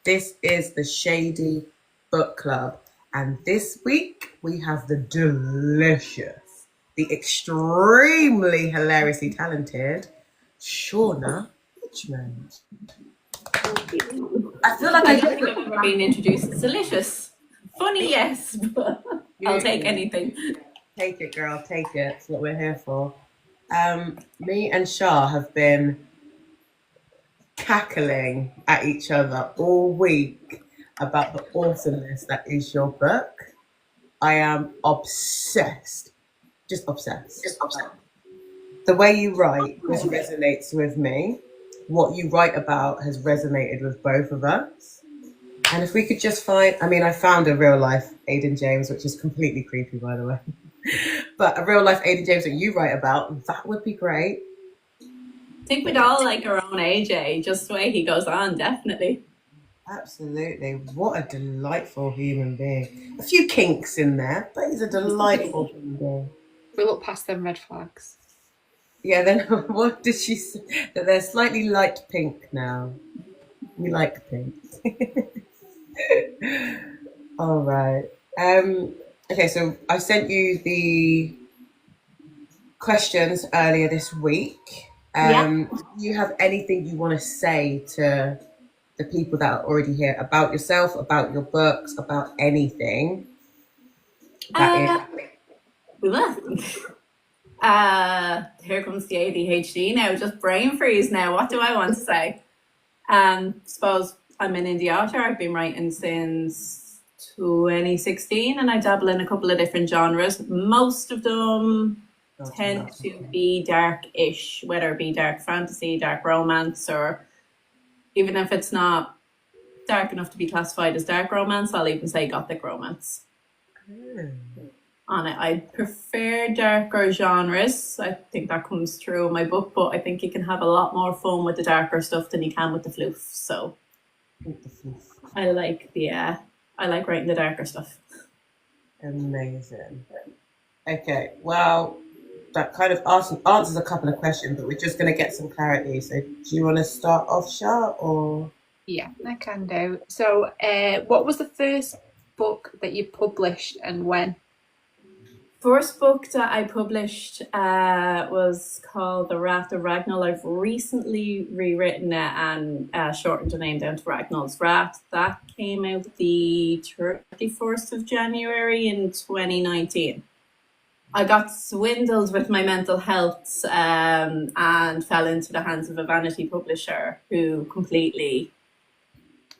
This is the Shady Book Club. And this week we have the delicious, the extremely hilariously talented Shauna Richmond. I feel like I don't think I've ever been introduced as delicious. Funny, yes, but I'll take anything. Take it, girl, take it. That's what we're here for. Me and Shah have been cackling at each other all week about the awesomeness that is your book. I am obsessed, just obsessed. The way you write just resonates with me. What you write about has resonated with both of us. And if we could just find, I mean, I found a real life Aidan James, which is completely creepy, by the way. But a real life Aidan James that you write about, that would be great. I think we'd all like our own AJ, just the way he goes on, definitely. Absolutely. What a delightful human being. A few kinks in there, but he's a delightful human being. We look past them red flags. Yeah, then what did she say? That they're slightly light pink now. We like pink. All right. Okay, so I sent you the questions earlier this week. Do you have anything you want to say to the people that are already here about yourself, about your books, about anything? Here comes the ADHD now, just brain freeze now. What do I want to say? Suppose I'm an indie author. I've been writing since 2016 and I dabble in a couple of different genres. Most of them tend to be dark-ish, whether it be dark fantasy, dark romance, or even if it's not dark enough to be classified as dark romance, I'll even say gothic romance. On it, I prefer darker genres. I think that comes through in my book, but I think you can have a lot more fun with the darker stuff than you can with the floof. So I like writing the darker stuff. Amazing. Okay, well, that kind of answers a couple of questions, but we're just going to get some clarity. So do you want to start off, Shah, or? Yeah, I can do. So what was the first book that you published and when? First book that I published was called The Wrath of Ragnall. I've recently rewritten it and shortened the name down to Ragnall's Wrath. That came out the 31st of January in 2019. I got swindled with my mental health and fell into the hands of a vanity publisher who completely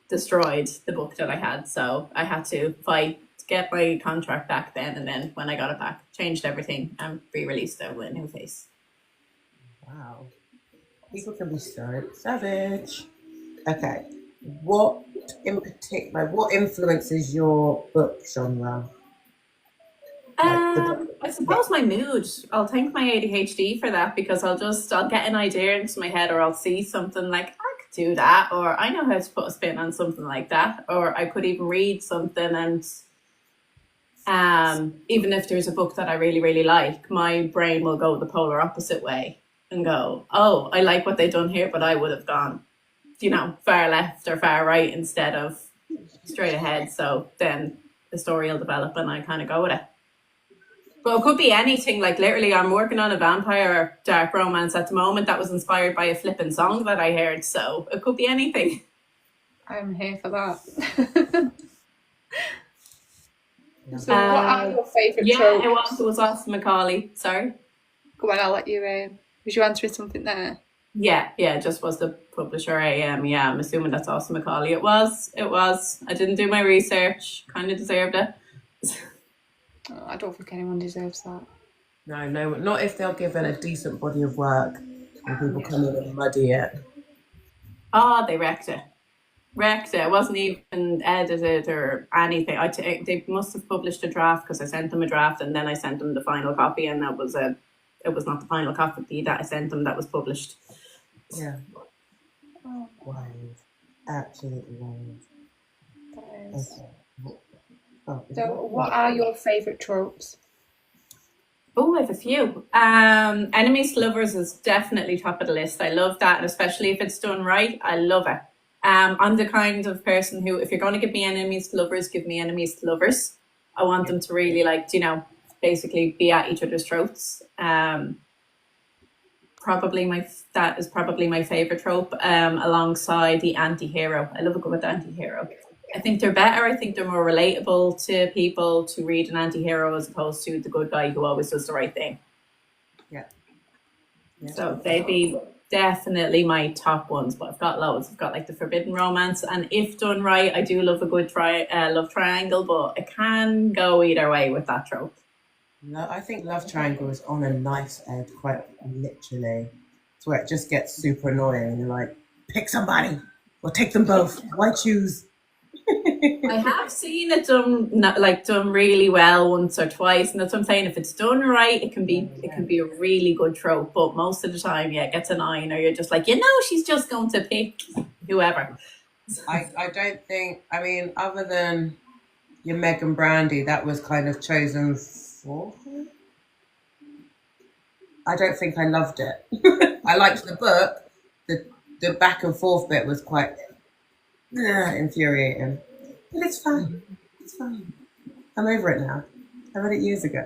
destroyed the book that I had. So I had to fight to get my contract back then. And then when I got it back, changed everything and re-released it with a new face. Wow. People can be so savage. Okay. What in particular, what influences your book genre? I suppose my mood. I'll thank my ADHD for that because I'll get an idea into my head or I'll see something like I could do that or I know how to put a spin on something like that or I could even read something and even if there's a book that I really, really like, my brain will go the polar opposite way and go, oh, I like what they've done here, but I would have gone, far left or far right instead of straight ahead. So then the story will develop and I kind of go with it. Well, it could be anything. Like literally, I'm working on a vampire dark romance at the moment that was inspired by a flipping song that I heard. So it could be anything. I'm here for that. So what are your favourite tropes? It was Austin Macaulay. Sorry. Go on, I'll let you. Was you answering something there? Yeah, it just was the publisher AM. Yeah, I'm assuming that's Austin Macaulay. It was. I didn't do my research. Kind of deserved it. Oh, I don't think anyone deserves that. No, not if they're given a decent body of work and people come in and muddy it. Oh, they wrecked it. It wasn't even edited or anything. They must have published a draft because I sent them a draft and then I sent them the final copy and it was not the final copy that I sent them that was published. Yeah. Wild. Absolutely wild. That is. Okay. So what are your favourite tropes? Oh, I have a few. Enemies to lovers is definitely top of the list. I love that, and especially if it's done right, I love it. I'm the kind of person who, if you're going to give me enemies to lovers, give me enemies to lovers. I want them to really, like, you know, basically be at each other's throats. That is probably my favorite trope, alongside the anti-hero. I love a good anti-hero. I think they're better. I think they're more relatable to people to read an anti-hero as opposed to the good guy who always does the right thing. Yeah. So they'd be definitely my top ones, but I've got loads. I've got like the forbidden romance, and if done right, I do love a good love triangle, but it can go either way with that trope. No, I think love triangle is on a knife's edge, quite literally. It's where it just gets super annoying. And you're like, pick somebody or take them both. Why choose? I have seen it done really well once or twice, and that's what I'm saying. If it's done right, it can be a really good trope. But most of the time, yeah, it gets annoying, or you're just like, you know, she's just going to pick whoever. I don't think. I mean, other than your Meg and Brandy, that was kind of chosen for. I don't think I loved it. I liked the book. The back and forth bit was quite infuriating. But it's fine. It's fine. I'm over it now. I read it years ago.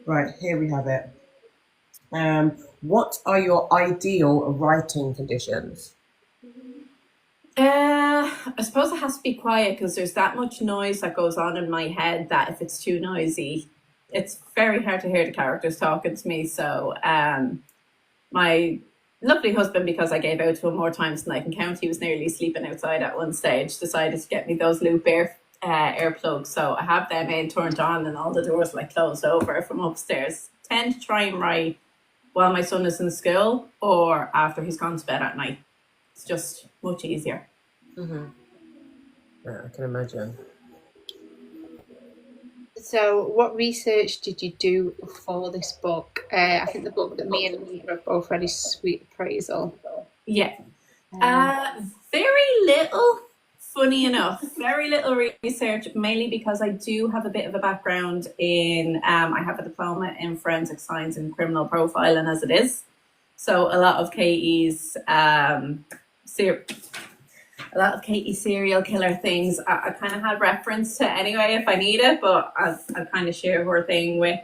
Right, here we have it. What are your ideal writing conditions? I suppose it has to be quiet because there's that much noise that goes on in my head that if it's too noisy, it's very hard to hear the characters talking to me. So my lovely husband, because I gave out to him more times than I can count, he was nearly sleeping outside at one stage, decided to get me those loop air plugs. So I have them in, turned on, and all the doors like closed over from upstairs. Tend to try and write while my son is in school or after he's gone to bed at night. It's just much easier. Mm-hmm. Yeah, I can imagine. So, what research did you do for this book? I think the book that me and Anita have both read is Sweet Appraisal. Yeah. Very little, funny enough, very little research, mainly because I do have a bit of a background in, I have a diploma in forensic science and criminal profiling as it is. So a lot of Katie's serial killer things I kind of had reference to anyway if I need it, but I kind of share her thing with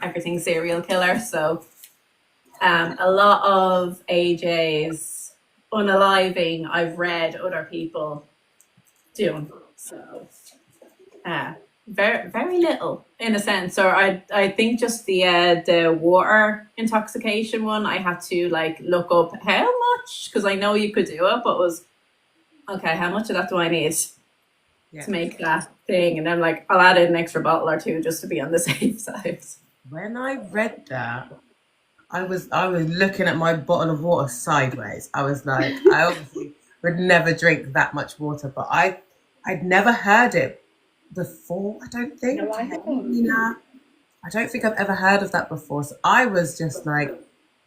everything serial killer. So a lot of AJ's unaliving I've read other people doing. So very very little in a sense. Or I think just the water intoxication one I had to like look up how much, because I know you could do it, but it was okay, how much of that do I need to make that thing? And I'm like, I'll add in an extra bottle or two just to be on the safe side. When I read that, I was looking at my bottle of water sideways. I was like, I obviously would never drink that much water, but I'd never heard it before, I don't think. No, I haven't. Yeah. I don't think I've ever heard of that before. So I was just like,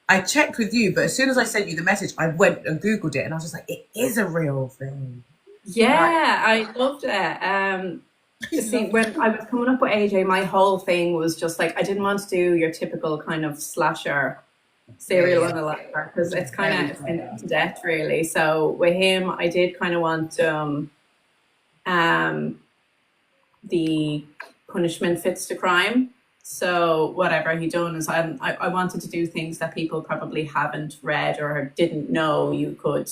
I checked with you, but as soon as I sent you the message, I went and Googled it, and I was just like, it is a real thing. Yeah, I loved it. See, when I was coming up with AJ, my whole thing was just like, I didn't want to do your typical kind of slasher serial unaliver, because it's kind of to death, really. So with him, I did kind of want the punishment fits the crime. So whatever he done is I wanted to do things that people probably haven't read or didn't know you could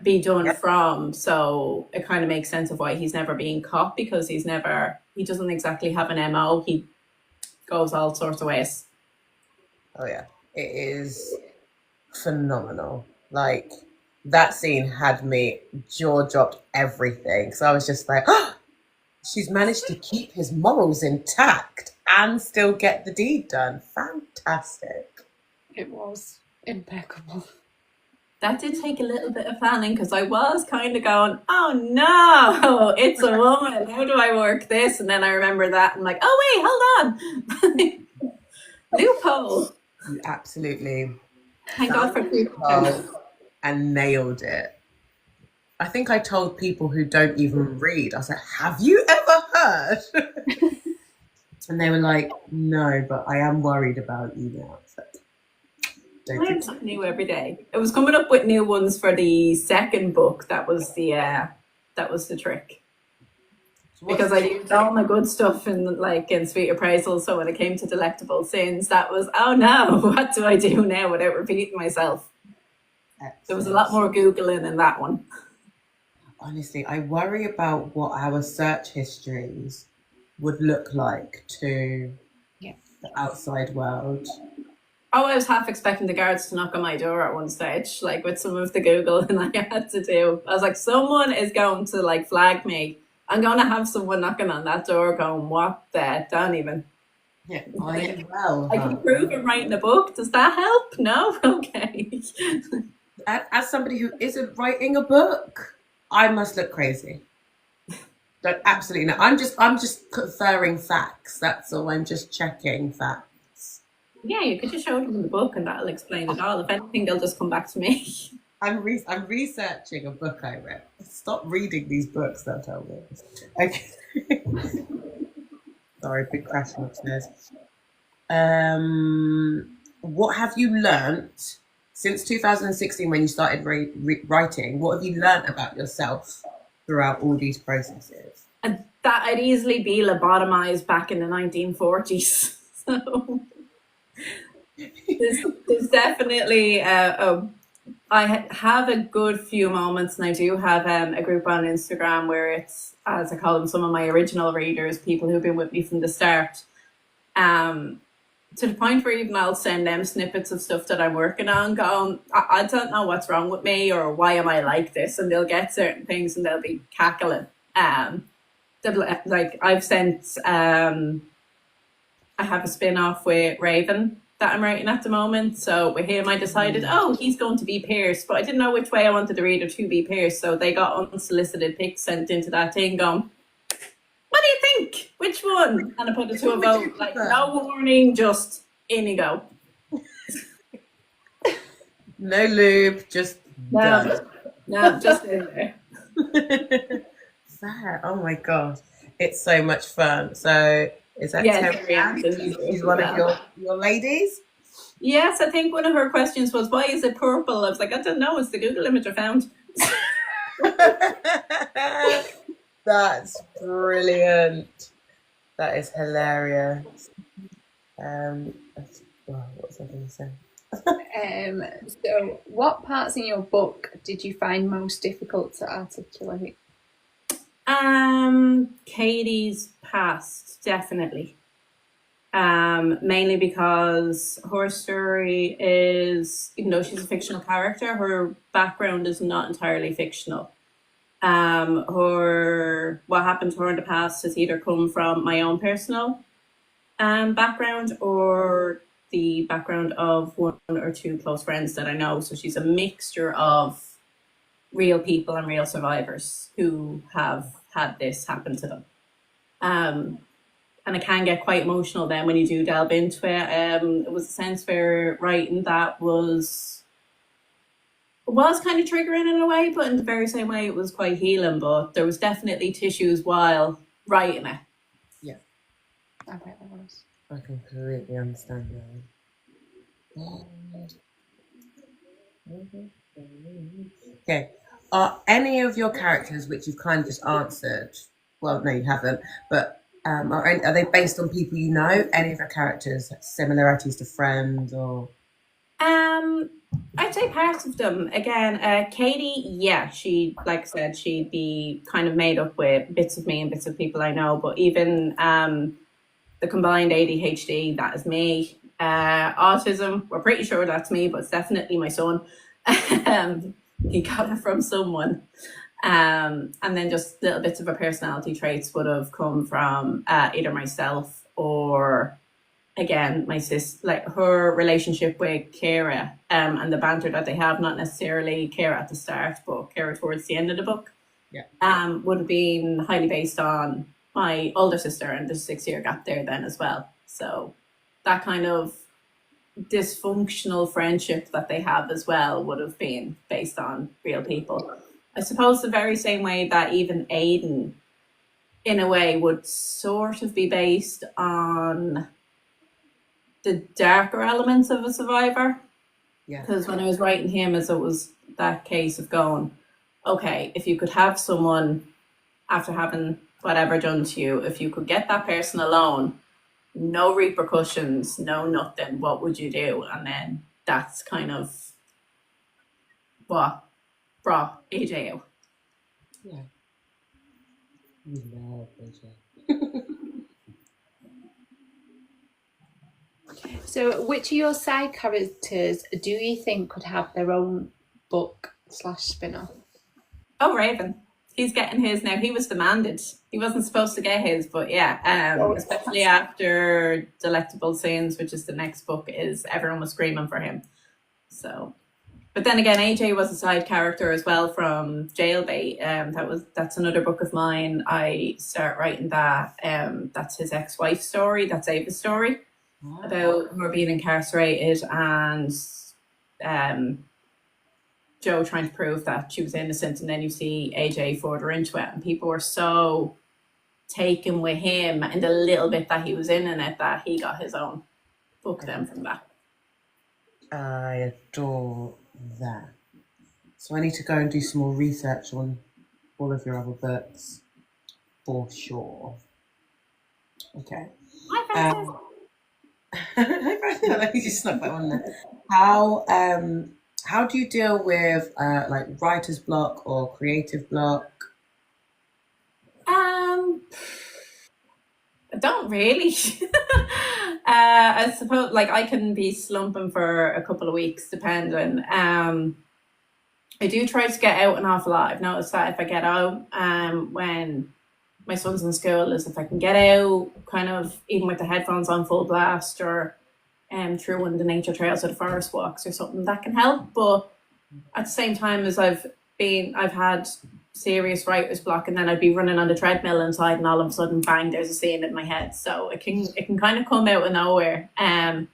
be done from. So it kind of makes sense of why he's never being caught, because he doesn't exactly have an MO. He goes all sorts of ways. Oh yeah, it is phenomenal. Like, that scene had me jaw dropped everything. So I was just like, oh, she's managed to keep his morals intact and still get the deed done. Fantastic. It was impeccable. That did take a little bit of planning, because I was kind of going, oh no, it's a woman. How do I work this? And then I remember that. I'm like, oh wait, hold on. Loophole. You absolutely Thank God for loophole. And nailed it. I think I told people who don't even read, I was like, have you ever heard? And they were like, no, but I am worried about you now. So, don't Learn think so. something new every day. It was coming up with new ones for the second book. That was the trick. Because I used all my good stuff in Sweet Appraisal, so when it came to Delectable Sins, that was, oh no, what do I do now without repeating myself? Excellent. There was a lot more Googling in that one. Honestly, I worry about what our search histories would look like to the outside world. Oh, I was half expecting the guards to knock on my door at one stage, like with some of the Googling I had to do. I was like, someone is going to like flag me. I'm going to have someone knocking on that door going, what the? Don't even. Yeah, well. I can prove I'm writing a book. Does that help? No? Okay. As somebody who isn't writing a book, I must look crazy. Like, absolutely not. I'm just conferring facts. That's all. I'm just checking facts. Yeah, you could just show them the book and that'll explain it all. If anything, they'll just come back to me. I'm researching a book I read. Stop reading these books, they'll tell me. Okay. Sorry, big crashing upstairs. What have you learnt since 2016 when you started writing? What have you learnt about yourself throughout all these processes? And that I'd easily be lobotomized back in the 1940s. So there's definitely I have a good few moments, and I do have a group on Instagram where it's, as I call them, some of my original readers, people who've been with me from the start. To the point where even I'll send them snippets of stuff that I'm working on, going, I don't know what's wrong with me or why am I like this, and they'll get certain things and they'll be cackling. Like I've sent, I have a spin-off with Raven that I'm writing at the moment. So with him, I decided, he's going to be Pierce, but I didn't know which way I wanted the reader to be Pierce. So they got unsolicited pics sent into that thing going, what do you think? Which one? And I put it to a vote, like no warning, just in you go. No lube, just done. No, just in there. Fair. Oh my god, it's so much fun. So is that she's one of your ladies? Yes, I think one of her questions was, why is it purple? I was like, I don't know, it's the Google image I found. That's brilliant. That is hilarious. What was I going to say? So what parts in your book did you find most difficult to articulate? Katie's past, definitely. Mainly because her story is, even though she's a fictional character, her background is not entirely fictional. What happened to her in the past has either come from my own personal background or the background of one or two close friends that I know. So she's a mixture of real people and real survivors who have had this happen to them. And it can get quite emotional then when you do delve into it. It was a sense for writing that was kind of triggering in a way, but in the very same way it was quite healing. But there was definitely tissues while writing it. Yeah, I bet there was. I completely understand that. Okay, are any of your characters, which you've kind of just answered, well, no, you haven't, but are they based on people you know? Any of your characters similarities to friends or? I'd say parts of them. Again, Katie, yeah, she, like I said, she'd be kind of made up with bits of me and bits of people I know, but even the combined ADHD, that is me. Autism, we're pretty sure that's me, but it's definitely my son. He got it from someone. And then just little bits of her personality traits would have come from either myself or, again, my sis, like her relationship with Kira and the banter that they have, not necessarily Kira at the start, but Kira towards the end of the book, would have been highly based on my older sister, and there's a 6-year gap there then as well. So that kind of dysfunctional friendship that they have as well would have been based on real people. I suppose the very same way that even Aiden, in a way, would sort of be based on the darker elements of a survivor. Yeah. Because when I was writing him, as it was that case of going, okay, if you could have someone after having whatever done to you, if you could get that person alone, no repercussions, no nothing, what would you do? And then that's kind of what brought AJ out. Yeah. We love AJ. So, which of your side characters do you think could have their own book / spin-off? Oh, Raven. He's getting his now. He was demanded. He wasn't supposed to get his, but yeah, especially after Delectable Sins, which is the next book, is everyone was screaming for him. So, but then again, AJ was a side character as well from Jailbait. That's another book of mine. I start writing that. That's his ex-wife's story. That's Ava's story about her being incarcerated and Joe trying to prove that she was innocent, and then you see AJ further into it, and people were so taken with him and the little bit that he was in it that he got his own book then from that. I adore that. So I need to go and do some more research on all of your other books for sure. Okay. Hi, Francis. Let me just snap that one there. How do you deal with like writer's block or creative block? I don't really. I suppose like I can be slumping for a couple of weeks depending. I do try to get out an awful lot. I've noticed that if I get out when my son's in school, is if I can get out kind of even with the headphones on full blast or through one of the nature trails or the forest walks or something, that can help. But at the same time as I've had serious writer's block, and then I'd be running on the treadmill inside, and all of a sudden, bang, there's a scene in my head. So it can kind of come out of nowhere. I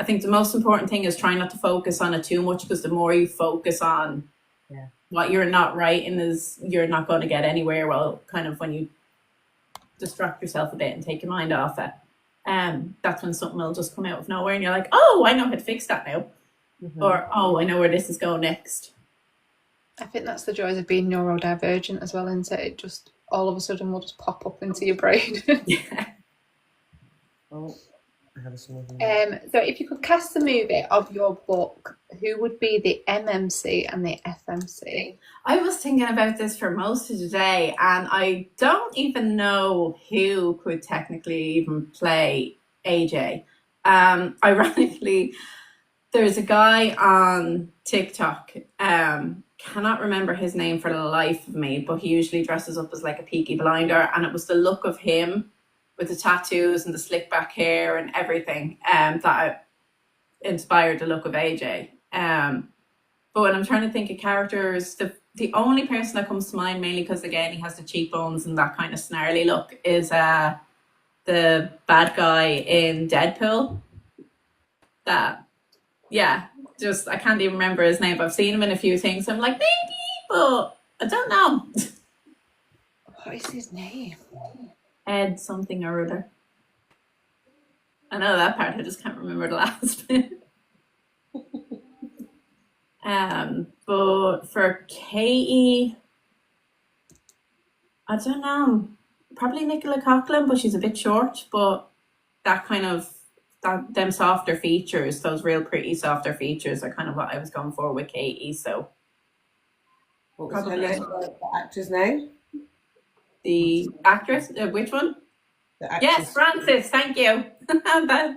think the most important thing is trying not to focus on it too much, because the more you focus on what you're not writing, is you're not going to get anywhere. Well, kind of when you distract yourself a bit and take your mind off it, that's when something will just come out of nowhere, and you're like, oh, I know how to fix that now, or oh, I know where this is going next. I think that's the joys of being neurodivergent as well, isn't it? It just all of a sudden will just pop up into your brain. Yeah. Oh, I have a small one. So if you could cast the movie of your book, who would be the MMC and the FMC? I was thinking about this for most of the day, and I don't even know who could technically even play AJ. Ironically, there's a guy on TikTok, cannot remember his name for the life of me, but he usually dresses up as like a Peaky Blinder, and it was the look of him with the tattoos and the slick back hair and everything that inspired the look of AJ. But when I'm trying to think of characters, the only person that comes to mind, mainly because again he has the cheekbones and that kind of snarly look, is the bad guy in Deadpool. Just I can't even remember his name, but I've seen him in a few things. I'm like, maybe, but I don't know. What is his name? Ed something or other. I know that part, I just can't remember the last bit. But for Katie, I don't know. Probably Nicola Coughlan, but she's a bit short. But that kind of them softer features, those real pretty softer features, are kind of what I was going for with Katie. So What was her name? The actor's name? The actress, which one? The actress. Yes, Francis. Thank you.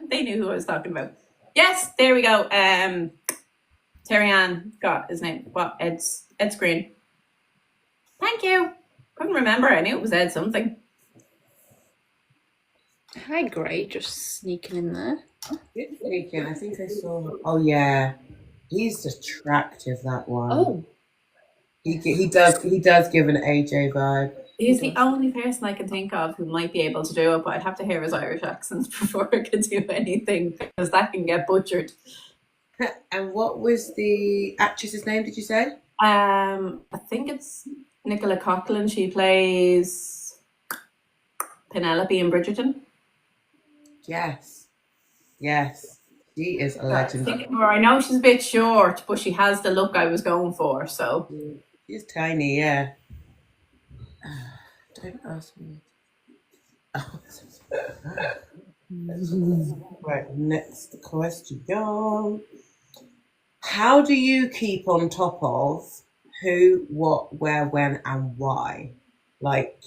They knew who I was talking about. Yes, there we go. Terry Ann got his name. What? Ed Screen. Thank you. Couldn't remember. I knew it was Ed something. Hi, Gray, just sneaking in there. Good sneaking. I think I saw. Oh yeah, he's attractive. That one. Oh, he does give an AJ vibe. He's the only person I can think of who might be able to do it, but I'd have to hear his Irish accent before I could do anything, because that can get butchered. And what was the actress's name, did you say? I think it's Nicola Coughlan. She plays Penelope in Bridgerton. Yes. She is a legend. I know she's a bit short, but she has the look I was going for. So She's tiny, yeah. Don't ask me. Right, next question. How do you keep on top of who, what, where, when, and why? Like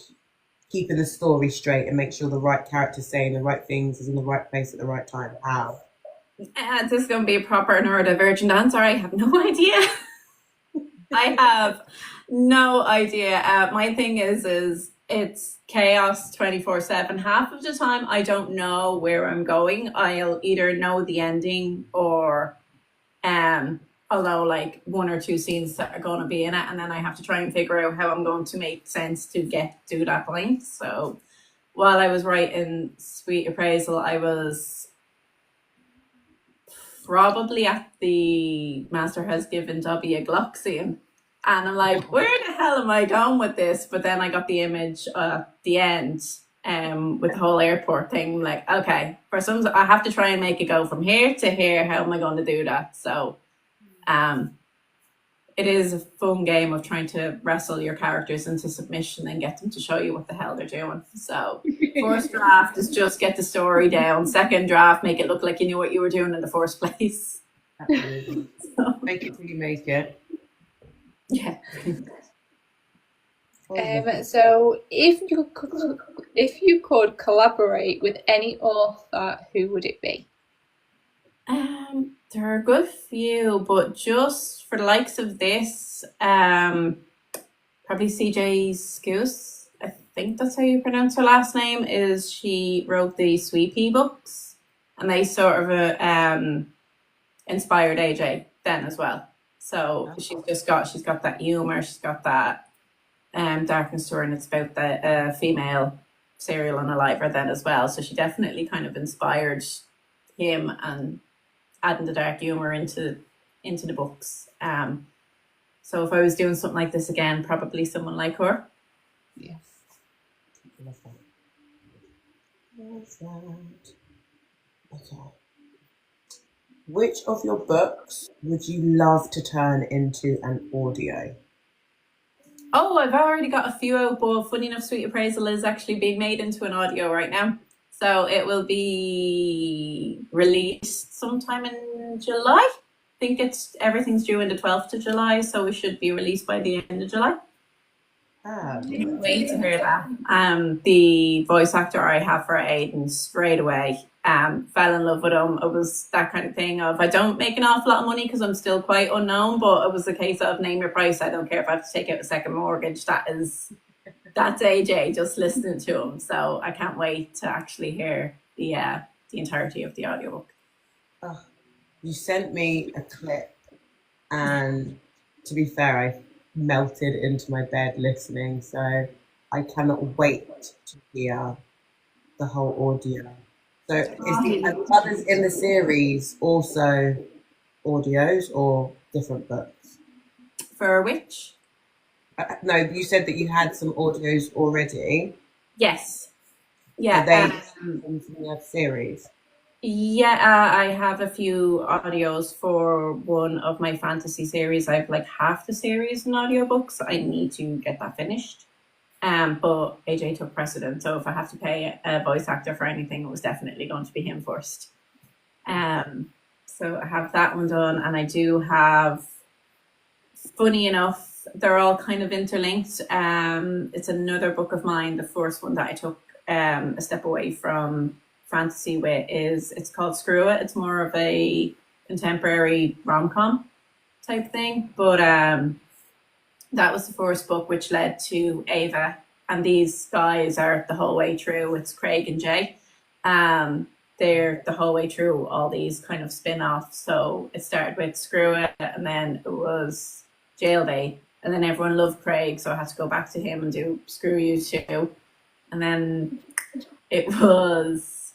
keeping the story straight and make sure the right character's saying the right things, is in the right place at the right time. How? this is going to be a proper neurodivergent answer. I have no idea. I have no idea. My thing is it's chaos 24/7. Half of the time, I don't know where I'm going. I'll either know the ending or, although like one or two scenes that are going to be in it, and then I have to try and figure out how I'm going to make sense to get to that point. So while I was writing Sweet Appraisal, I was probably at the Master Has Given Dobby a Glock scene. And I'm like, where the hell am I going with this? But then I got the image at the end with the whole airport thing. Like, okay, for some, I have to try and make it go from here to here. How am I going to do that? So it is a fun game of trying to wrestle your characters into submission and get them to show you what the hell they're doing. So first draft is just get the story down. Second draft, make it look like you knew what you were doing in the first place. Absolutely. Make it till you make it. Yeah. So if you could collaborate with any author, who would it be? There are a good few, but just for the likes of this, probably CJ Scouse. I think that's how you pronounce her last name. Is she wrote the Sweet Pea books, and they sort of inspired AJ then as well. So she's got that humor, she's got that darkness to her, and it's about the female serial unaliver then as well. So she definitely kind of inspired him and adding the dark humor into the books. So if I was doing something like this again, probably someone like her. Yeah. Okay. Which of your books would you love to turn into an audio? Oh, I've already got a few out, but funny enough, Sweet Appraisal is actually being made into an audio right now. So it will be released sometime in July. I think everything's due in the 12th of July, so we should be released by the end of July. Can't wait to hear that. The voice actor I have for Aiden straight away fell in love with him. It was that kind of thing of I don't make an awful lot of money because I'm still quite unknown, but it was a case of name your price. I don't care if I have to take out a second mortgage. That's AJ just listening to him. So I can't wait to actually hear the entirety of the audiobook. Oh, you sent me a clip, and to be fair, I melted into my bed listening, so I cannot wait to hear the whole audio. So is the others in the series also audios or different books? For which? No, you said that you had some audios already. Yes. Yeah. Are they from the series? Yeah, I have a few audios for one of my fantasy series. I have like half the series in audiobooks. I need to get that finished. But AJ took precedent, so if I have to pay a voice actor for anything, it was definitely going to be him first. So I have that one done, and I do have, funny enough, they're all kind of interlinked. It's another book of mine, the first one that I took a step away from fantasy with it's called Screw It. It's more of a contemporary rom-com type thing, but that was the first book which led to Ava, and these guys are the whole way through. It's Craig and Jay. They're the whole way through all these kind of spin-offs. So it started with Screw It, and then it was Jailbait, and then everyone loved Craig, so I had to go back to him and do Screw You Too. And then it was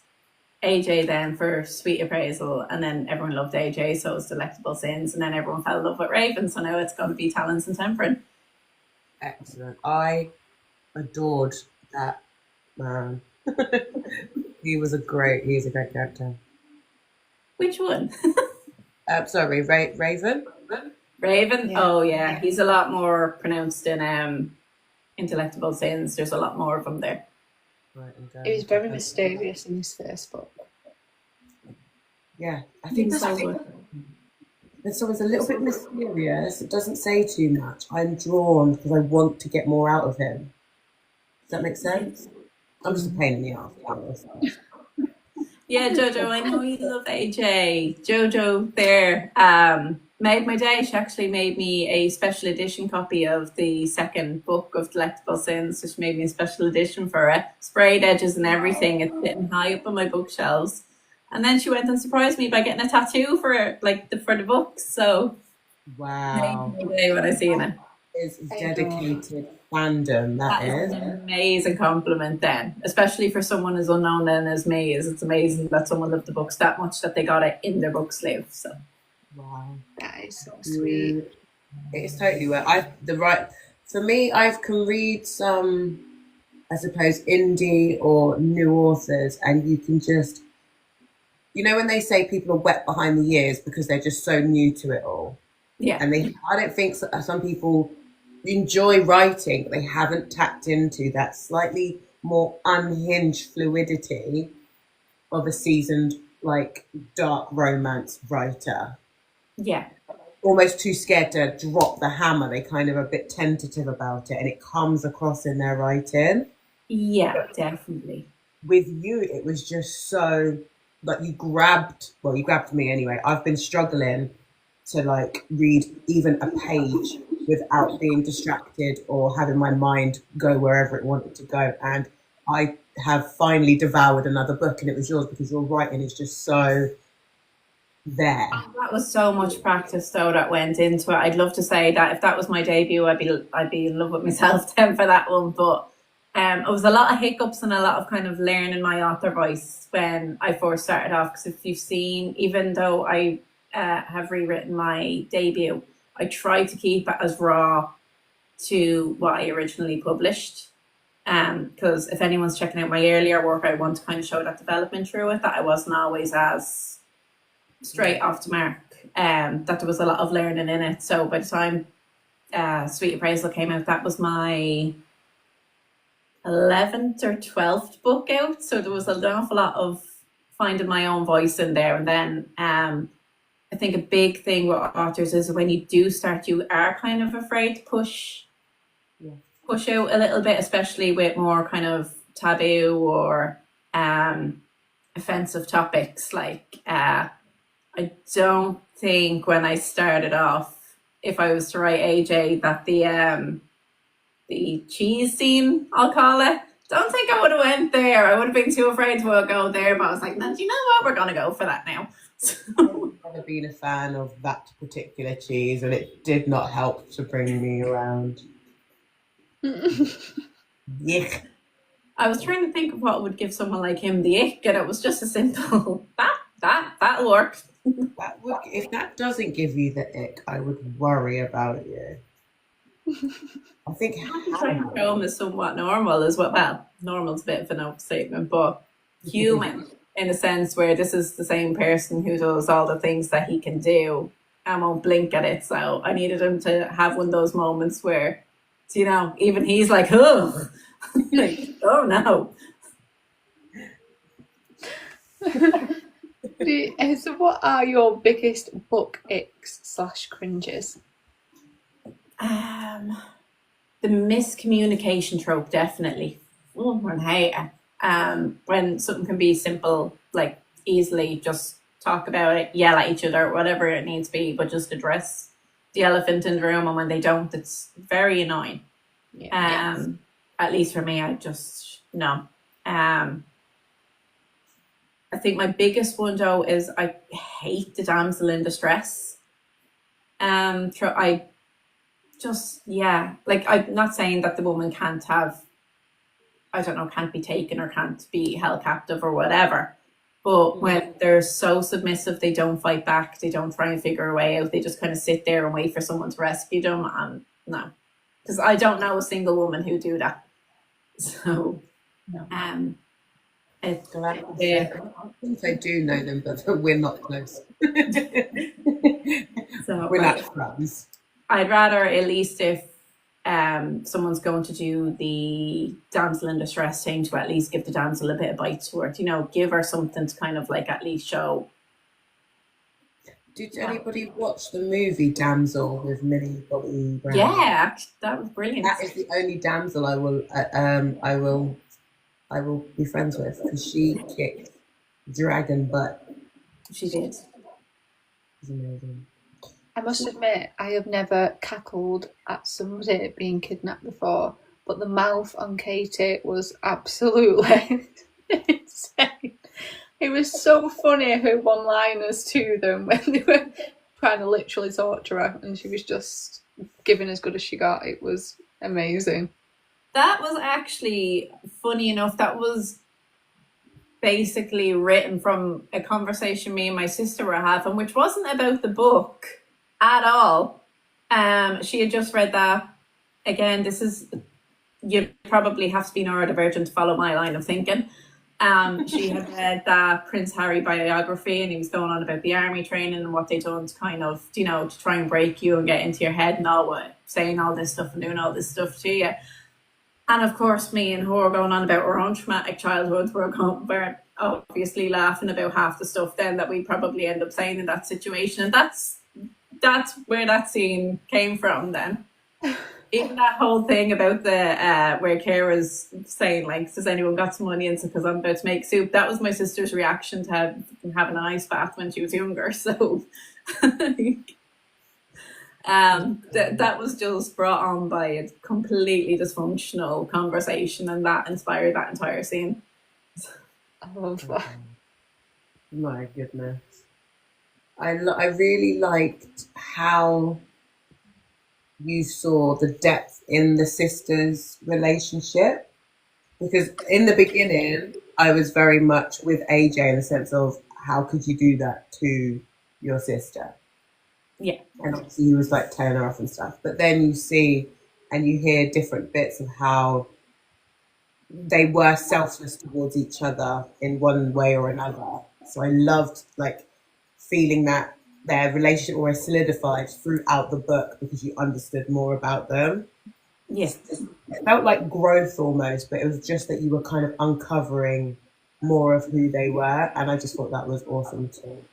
AJ then for Sweet Appraisal, and then everyone loved AJ, so it was Delectable Sins, and then everyone fell in love with Raven, so now it's going to be Talons and Temperance. Excellent. I adored that man. He's a great character. Which one? Sorry, Raven. Raven? Yeah. Oh yeah, he's a lot more pronounced in Intellectable Sins. There's a lot more of them there. Right, It was very mysterious in his first book. Yeah, I think He's so good. when someone's a little bit mysterious, it doesn't say too much. I'm drawn because I want to get more out of him. Does that make sense? I'm just a pain in the ass, to be honest. Yeah, Jojo, I know you love AJ. Jojo there made my day. She actually made me a special edition copy of the second book of Delectable Sins. So she made me a special edition for it. Sprayed edges and everything. It's sitting high up on my bookshelves. And then she went and surprised me by getting a tattoo for it, for the books. So Wow. made my day when I seen it. It's dedicated fandom, that is. An amazing compliment then, especially for someone as unknown then as me. It's amazing that someone loved the books that much that they got it in their book sleeve. So wow, that is so sweet. It's totally where for me. I can read some, I suppose, indie or new authors, and you can just, when they say people are wet behind the ears because they're just so new to it all. yeah, And I don't think some people enjoy writing, but they haven't tapped into that slightly more unhinged fluidity of a seasoned, dark romance writer. yeah, Almost too scared to drop the hammer. They kind of a bit tentative about it, and it comes across in their writing. yeah, definitely. With you, it was just so, you grabbed me anyway. I've been struggling to read even a page without being distracted or having my mind go wherever it wanted to go. And I have finally devoured another book, and it was yours because your writing is just so there. That was so much practice though that went into it. I'd love to say that if that was my debut, I'd be in love with myself then for that one. But it was a lot of hiccups and a lot of kind of learning my author voice when I first started off. Because if you've seen, even though I have rewritten my debut, I tried to keep it as raw to what I originally published. Because if anyone's checking out my earlier work, I want to kind of show that development through it, that I wasn't always as straight off the mark, that there was a lot of learning in it. So by the time Sweet Appraisal came out, that was my 11th or 12th book out. So there was an awful lot of finding my own voice in there. And then I think a big thing with authors is when you do start, you are kind of afraid to push out a little bit, especially with more kind of taboo or offensive topics. I don't think when I started off, if I was to write AJ, that the cheese scene, I'll call it, don't think I would have went there. I would have been too afraid to go there, but I was like, no, do you know what? We're going to go for that now. I've never been a fan of that particular cheese, and it did not help to bring me around. Yuck. I was trying to think of what would give someone like him the ick, and it was just a simple, that'll work. If that doesn't give you the ick, I would worry about you. I think home is somewhat normal as well. Well, normal's a bit of an overstatement, but human in a sense where this is the same person who does all the things that he can do and won't blink at it. So I needed him to have one of those moments where, even he's like, oh, oh no. So what are your biggest book icks / cringes? The miscommunication trope, definitely. I hate it. When something can be simple, easily just talk about it, yell at each other, whatever it needs to be, but just address the elephant in the room, and when they don't, it's very annoying. Yes. At least for me, I just no. I think my biggest one though is I hate the damsel in distress. I just I'm not saying that the woman can't be taken or can't be held captive or whatever. But when they're so submissive, they don't fight back, they don't try and figure a way out, they just kind of sit there and wait for someone to rescue them. And no, because I don't know a single woman who do that. So, no. It's Glad you said that. I think I do know them, but we're not close. so We're not friends. I'd rather, at least if someone's going to do the damsel in distress thing, to at least give the damsel a bit of bite to it, give her something to kind of like at least show. Did anybody watch the movie Damsel with Millie Bobby Brown? Yeah, that was brilliant. That is the only damsel I will be friends with, because she kicked dragon butt. She did. It was amazing. I must admit, I have never cackled at somebody being kidnapped before, but the mouth on Katie was absolutely insane. It was so funny her one-liners to them when they were trying to literally torture her, and she was just giving as good as she got. It was amazing. That was actually, funny enough, that was basically written from a conversation me and my sister were having, which wasn't about the book at all. She had just read that. Again, this is, you probably have to be neurodivergent to follow my line of thinking. She had read that Prince Harry biography, and he was going on about the army training and what they done to kind of, to try and break you and get into your head and all, what, saying all this stuff and doing all this stuff to you. And of course, me and her were going on about our own traumatic childhoods. We're obviously laughing about half the stuff then that we probably end up saying in that situation. And that's where that scene came from then. Even that whole thing about the where Kira's saying, like, has anyone got some money? And so, because I'm about to make soup. That was my sister's reaction to having an ice bath when she was younger. So that was just brought on by a completely dysfunctional conversation, and that inspired that entire scene. I love that. My goodness. I really liked how you saw the depth in the sisters' relationship, because in the beginning I was very much with AJ in the sense of, how could you do that to your sister? Yeah. And obviously he was like telling her off and stuff, but then you see and you hear different bits of how they were selfless towards each other in one way or another. So I loved like feeling that their relationship always solidified throughout the book, because you understood more about them. Yes. It felt like growth almost, but it was just that you were kind of uncovering more of who they were, and I just thought that was awesome too.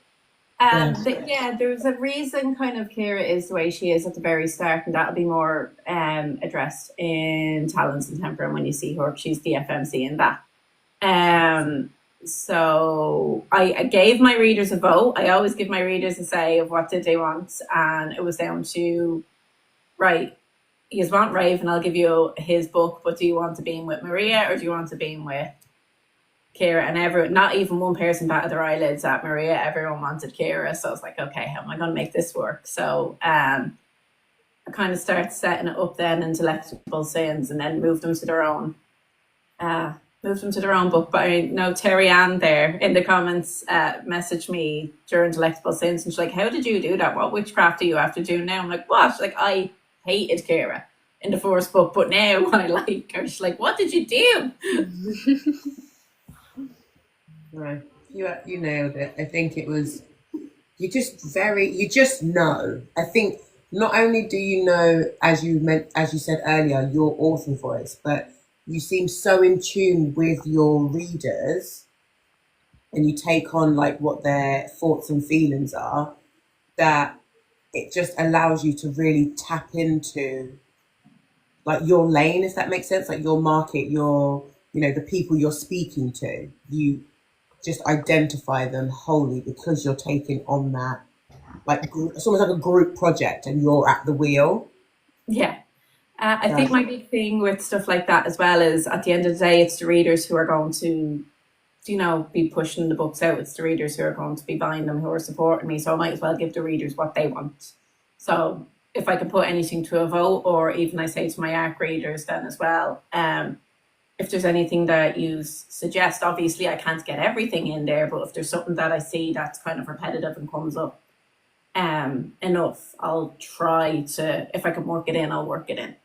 There's a reason kind of Kira is the way she is at the very start, and that'll be more addressed in Talents and Temper, and when you see her, she's the FMC in that. So I gave my readers a vote. I always give my readers a say of what did they want, and it was down to, right, you want Raven, I'll give you his book, but do you want to be in with Maria or do you want to be in with Kira? And everyone, not even one person batted their eyelids at Maria, everyone wanted Kira. So I was like, okay, how am I going to make this work? So I kind of started setting it up then in Delectable Sins, and then moved them to their own book. But I know Terry Ann there in the comments messaged me during Delectable Sins, and she's like, how did you do that? What witchcraft do you have to do now? I'm like, what? Like, I hated Kira in the first book, but now I like her. She's like, what did you do? Right. You nailed it. I think it was, you just know. I think not only do you know, as you said earlier, your author voice, but you seem so in tune with your readers, and you take on like what their thoughts and feelings are, that it just allows you to really tap into like your lane, if that makes sense, like your market, the people you're speaking to. You just identify them wholly because you're taking on that, like it's almost like a group project and you're at the wheel. Yeah. I think my big thing with stuff like that as well is, at the end of the day, it's the readers who are going to, be pushing the books out. It's the readers who are going to be buying them, who are supporting me. So I might as well give the readers what they want. So if I can put anything to a vote, or even I say to my ARC readers then as well, if there's anything that you suggest, obviously I can't get everything in there, but if there's something that I see that's kind of repetitive and comes up enough, I'll try to, if I can work it in, I'll work it in.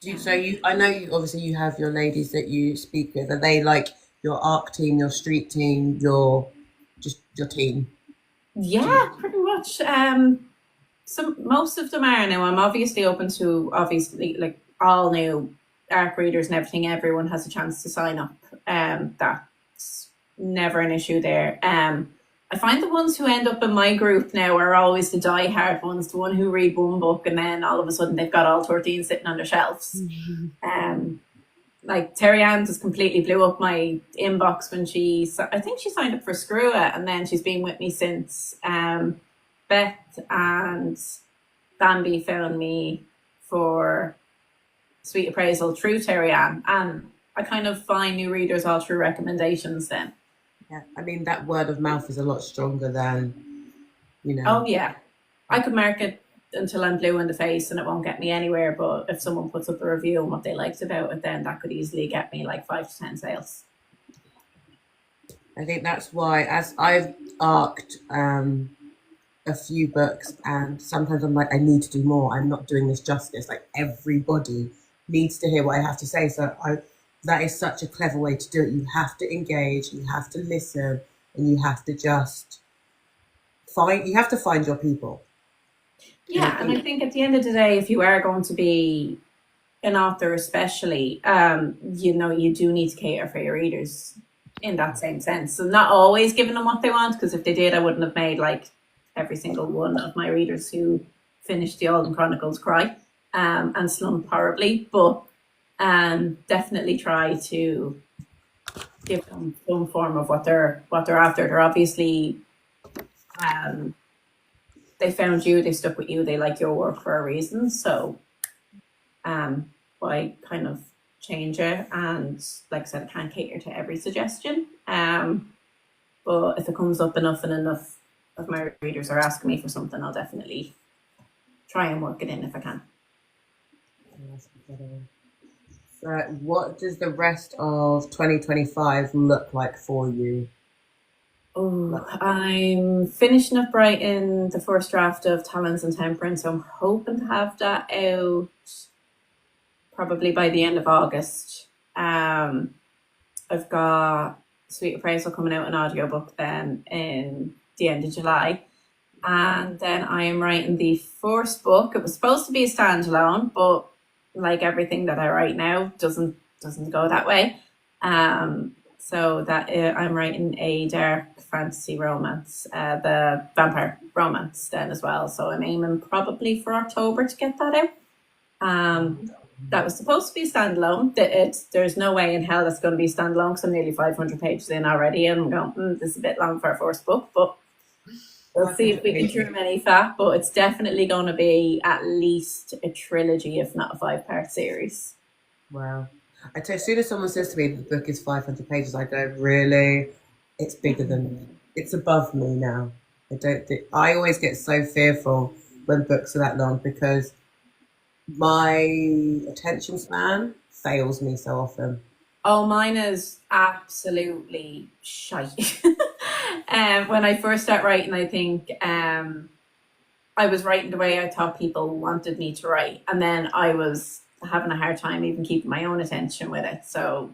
I know you obviously you have your ladies that you speak with. Are they like your ARC team, your street team, just your team? Yeah, pretty much. Some most of them are now. I'm obviously open to obviously like all new ARC readers and everything. Everyone has a chance to sign up. That's never an issue there. I find the ones who end up in my group now are always the die-hard ones, the one who read one book and then all of a sudden they've got all 13 sitting on their shelves. Like Terry Ann just completely blew up my inbox when I think she signed up for Screw It, and then she's been with me since. Beth and Bambi found me for Sweet Appraisal through Terry Ann, and I kind of find new readers all through recommendations then. Yeah, I mean that word of mouth is a lot stronger than, Oh yeah, I could market until I'm blue in the face and it won't get me anywhere, but if someone puts up a review on what they liked about it, then that could easily get me like 5 to 10 sales. I think that's why, as I've arced a few books, and sometimes I'm like, I need to do more. I'm not doing this justice. Like everybody needs to hear what I have to say. So that is such a clever way to do it. You have to engage, you have to listen, and you have to just find your people. Yeah, and I think at the end of the day, if you are going to be an author especially, you do need to cater for your readers in that same sense. So not always giving them what they want, because if they did, I wouldn't have made like every single one of my readers who finished the Alden Chronicles cry and slump horribly, but definitely try to give them some form of what they're after. They're obviously they found you, they stuck with you, they like your work for a reason. So why kind of change it? And like I said, I can't cater to every suggestion. But if it comes up enough and enough of my readers are asking me for something, I'll definitely try and work it in if I can. So what does the rest of 2025 look like for you? Oh, I'm finishing up writing the first draft of Talons and Temperance. So I'm hoping to have that out probably by the end of August. I've got Sweet Appraisal coming out an audiobook then in the end of July. And then I am writing the first book. It was supposed to be a standalone, but like everything that I write now doesn't go that way. So that I'm writing a dark fantasy romance, the vampire romance then as well. So I'm aiming probably for October to get that out. That was supposed to be standalone. There's no way in hell that's going to be standalone because I'm nearly 500 pages in already, and I'm going, this is a bit long for our first book, but we'll see if we can trim any fat. But it's definitely going to be at least a trilogy, if not a 5-part series. Wow. As soon as someone says to me the book is 500 pages, I go, really? It's bigger than me. It's above me now. I always get so fearful when books are that long because my attention span fails me so often. Oh, mine is absolutely shite. When I first started writing, I think I was writing the way I thought people wanted me to write, and then I was having a hard time even keeping my own attention with it. So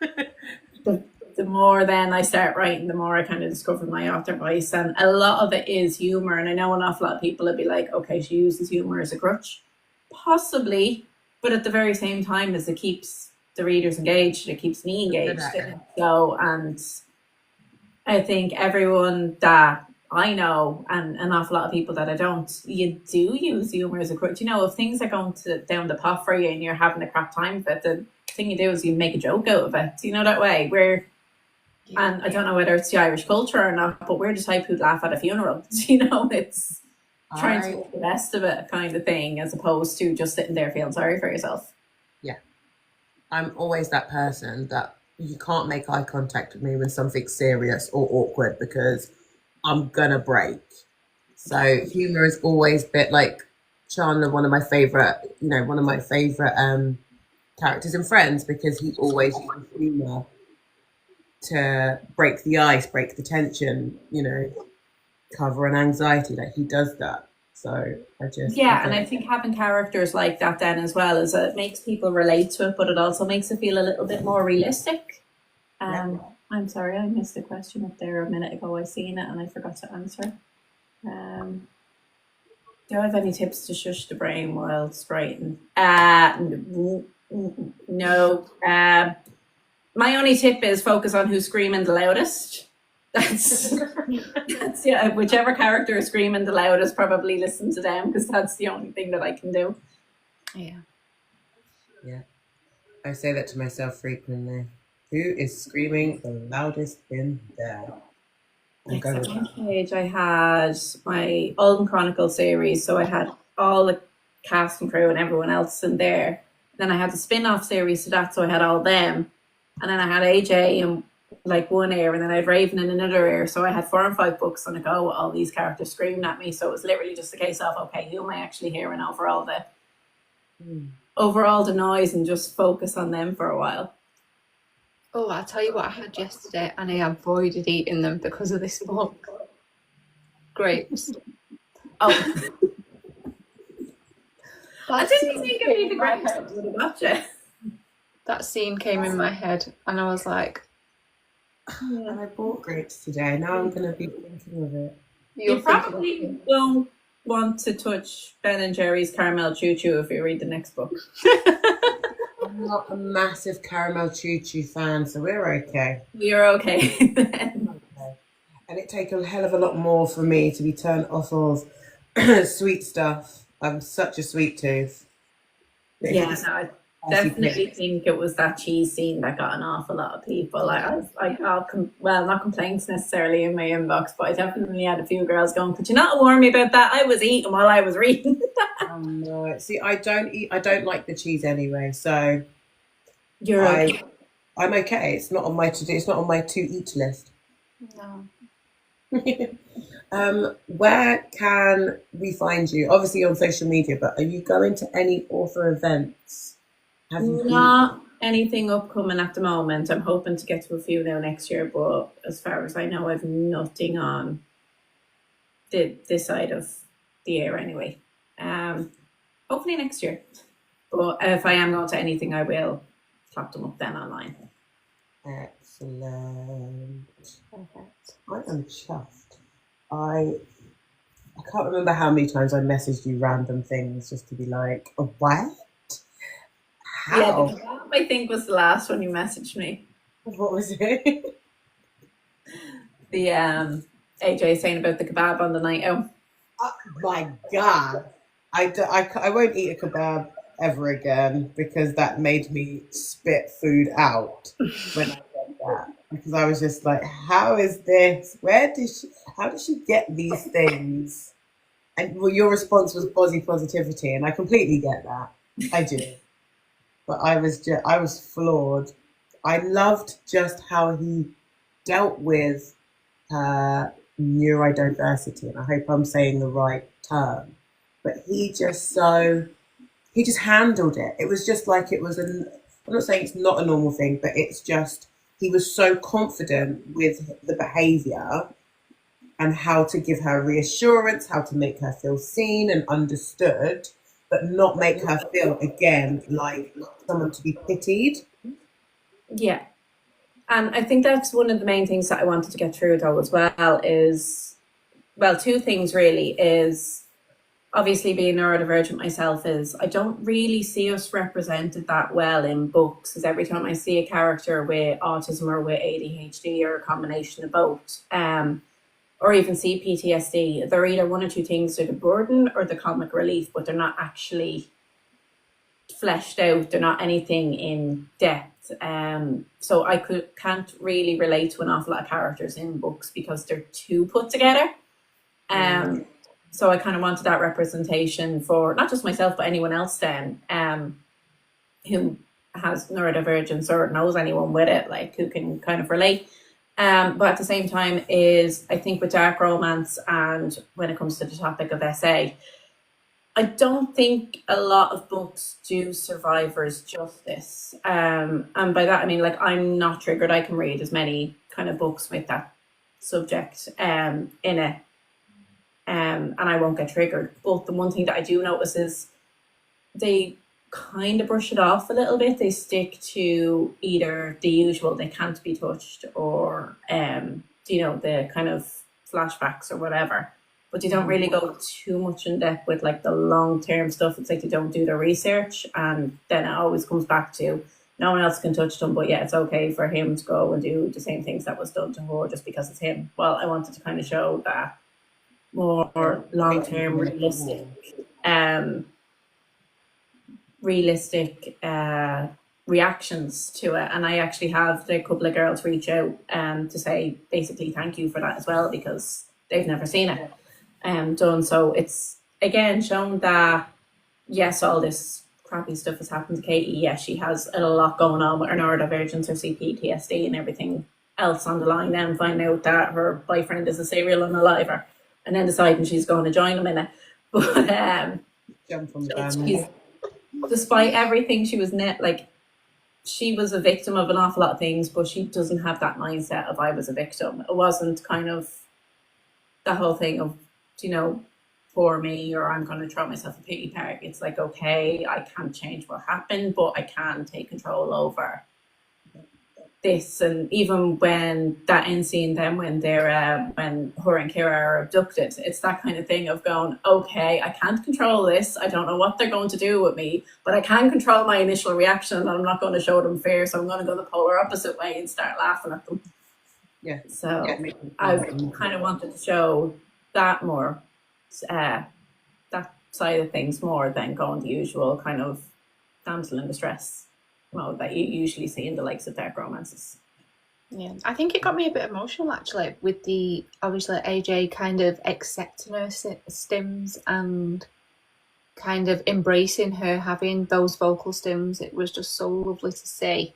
the more then I start writing, the more I kind of discover my author voice, and a lot of it is humor. And I know an awful lot of people would be like, okay, she uses humor as a crutch. Possibly, but at the very same time as it keeps the readers engaged, it keeps me engaged. So, and I think everyone that I know and an awful lot of people that I don't, you do use humor as a crutch. If things are going down the pot for you and you're having a crap time with it, the thing you do is you make a joke out of it. That way? And I don't know whether it's the Irish culture or not, but we're the type who'd laugh at a funeral. It's trying to make the best of it kind of thing, as opposed to just sitting there feeling sorry for yourself. Yeah. I'm always that person that you can't make eye contact with me when something's serious or awkward because I'm gonna break. So humor is always a bit like Shauna, one of my favorite characters in Friends, because he always uses humor to break the ice, break the tension, cover an anxiety. Like he does that. So I just and I think having characters like that then as well is it makes people relate to it, but it also makes it feel a little bit more realistic. I'm sorry, I missed a question up there a minute ago. I seen it and I forgot to answer. Do I have any tips to shush the brain while writing? No. My only tip is focus on who's screaming the loudest. That's yeah. Whichever character is screaming the loudest, probably listen to them because that's the only thing that I can do. Yeah. I say that to myself frequently. Who is screaming the loudest in there? At one stage, I had my Alden Chronicle series, so I had all the cast and crew and everyone else in there. Then I had the spin-off series to that, so I had all them. And then I had AJ in like one ear, and then I had Raven in another ear. So I had 4 and 5 books on a go with all these characters screaming at me. So it was literally just a case of, okay, who am I actually hearing over all the noise, and just focus on them for a while. Oh, I'll tell you what I had yesterday, and I avoided eating them because of this book. Grapes. Oh. I didn't think of the grapes. I would have watched it. That scene came in my head, and I was like, and I bought grapes today. Now I'm going to be thinking of it. You probably won't want to touch Ben and Jerry's Caramel Choo Choo if you read the next book. I'm not a massive Caramel Choo Choo fan, so we're okay. We're okay then. And it takes a hell of a lot more for me to be turned off of sweet stuff. I'm such a sweet tooth. Yeah, no, I definitely think it was that cheese scene that got an awful lot of people. Not complaints necessarily in my inbox, but I definitely had a few girls going, could you not warn me about that? I was eating while I was reading. No. See, I don't like the cheese anyway, so you're okay. I'm okay. It's not on my to-do, it's not on my to-eat list. No. Where can we find you? Obviously on social media, but are you going to any author events? Not anything upcoming at the moment. I'm hoping to get to a few now next year, but as far as I know, I've nothing on this side of the year anyway. Hopefully next year. But if I am going to anything, I will clap them up then online. Excellent. Perfect. I am chuffed. I can't remember how many times I messaged you random things just to be like, oh, what? How? Yeah, I think was the last one you messaged me. What was it? The AJ saying about the kebab on the night out. Oh my God. I won't eat a kebab ever again because that made me spit food out when I said that. Because I was just like, how is this? How did she get these things? And well, your response was body positivity, and I completely get that. I do. But I was floored. I loved just how he dealt with neurodiversity, and I hope I'm saying the right term. But he just handled it. It was just like it was I'm not saying it's not a normal thing, but it's just he was so confident with the behavior and how to give her reassurance, how to make her feel seen and understood, but not make her feel again like someone to be pitied. Yeah. And I think that's one of the main things that I wanted to get through though as well is, well, two things really is obviously being neurodivergent myself is I don't really see us represented that well in books because every time I see a character with autism or with ADHD or a combination of both, or even see PTSD, they're either one or two things, they're the burden or the comic relief, but they're not actually fleshed out, they're not anything in depth. So I can't really relate to an awful lot of characters in books because they're too put together. So I kind of wanted that representation for not just myself, but anyone else then who has neurodivergence or knows anyone with it, like who can kind of relate. But at the same time is, I think with dark romance and when it comes to the topic of SA, I don't think a lot of books do survivors justice. And by that, I mean, like, I'm not triggered. I can read as many kind of books with that subject in it. and I won't get triggered. But the one thing that I do notice is they kind of brush it off a little bit. They stick to either the usual, they can't be touched, or the kind of flashbacks or whatever. But they don't really go too much in depth with like the long term stuff. It's like they don't do the research, and then it always comes back to no one else can touch them, but yeah, it's okay for him to go and do the same things that was done to her just because it's him. Well, I wanted to kind of show that more long term, realistic reactions to it. And I actually have a couple of girls reach out to say basically thank you for that as well, because they've never seen it done. So it's again shown that yes, all this crappy stuff has happened to Katie. Yes, she has a lot going on with her neurodivergence, her CPTSD and everything else on the line, then find out that her boyfriend is a serial unaliver and then deciding she's going to join him in it. But despite everything, she was she was a victim of an awful lot of things, but she doesn't have that mindset of I was a victim. It wasn't kind of that whole thing of, for me, or I'm going to throw myself a pity party. It's like, okay, I can't change what happened, but I can take control over this. And even when that end scene, then when they're when her and Kira are abducted, it's that kind of thing of going, okay, I can't control this. I don't know what they're going to do with me, but I can control my initial reaction, and I'm not going to show them fear. So I'm going to go the polar opposite way and start laughing at them. Yeah. So I kind of wanted to show that more. That side of things more than going the usual kind of damsel in distress mode that you usually see in the likes of dark romances. Yeah, I think it got me a bit emotional actually, with the obviously AJ kind of accepting her stims and kind of embracing her having those vocal stims. It was just so lovely to see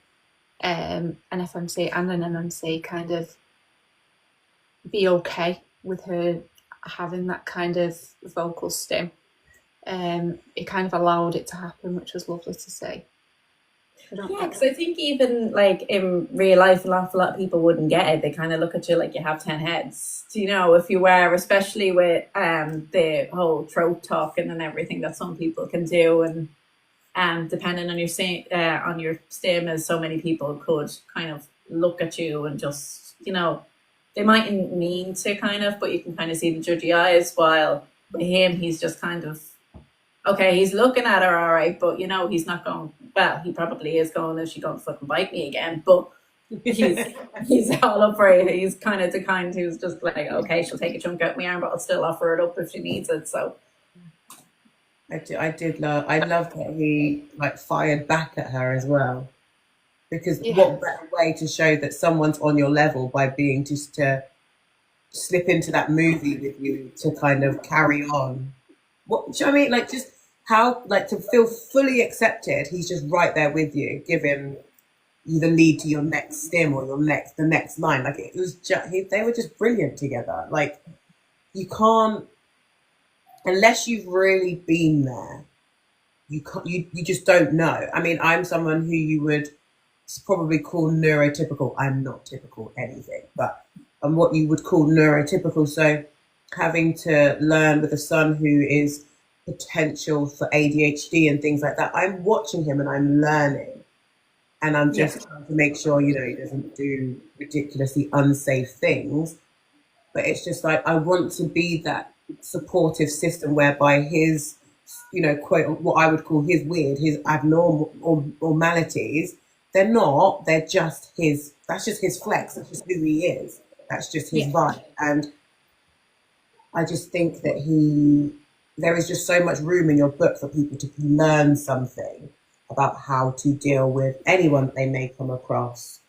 an FMC and an MMC kind of be okay with her having that kind of vocal stim. It kind of allowed it to happen, which was lovely to see. Because I think even like in real life, an awful lot of people wouldn't get it. They kind of look at you like you have 10 heads. If you were, especially with the whole throat talking and everything that some people can do, and depending on your stim, as so many people could kind of look at you and just they mightn't mean to kind of, but you can kind of see the judgy eyes. While with him, he's just kind of, okay, he's looking at her all right, but he's not going, well, he probably is going, is she going to fucking bite me again? But he's all up for it. He's kind of the kind who's just like, okay, she'll take a chunk out of my arm, but I'll still offer it up if she needs it. So I loved that he like fired back at her as well. Because what better way to show that someone's on your level by being just to slip into that movie with you to kind of carry on. What do you know what I mean? Like just how to feel fully accepted. He's just right there with you, giving you the lead to your next stim or the next line. Like it was just they were just brilliant together. Like you can't, unless you've really been there, you just don't know. I mean, I'm someone who you would probably call neurotypical. I'm not typical anything, but I'm what you would call neurotypical. So having to learn with a son who is potential for ADHD and things like that, I'm watching him and I'm learning, and I'm just trying to make sure he doesn't do ridiculously unsafe things. But it's just like I want to be that supportive system whereby his quote, what I would call his abnormal or abnormalities, they're just his, that's just his flex, that's just who he is, that's just his vibe. And I just think that there is just so much room in your book for people to learn something about how to deal with anyone that they may come across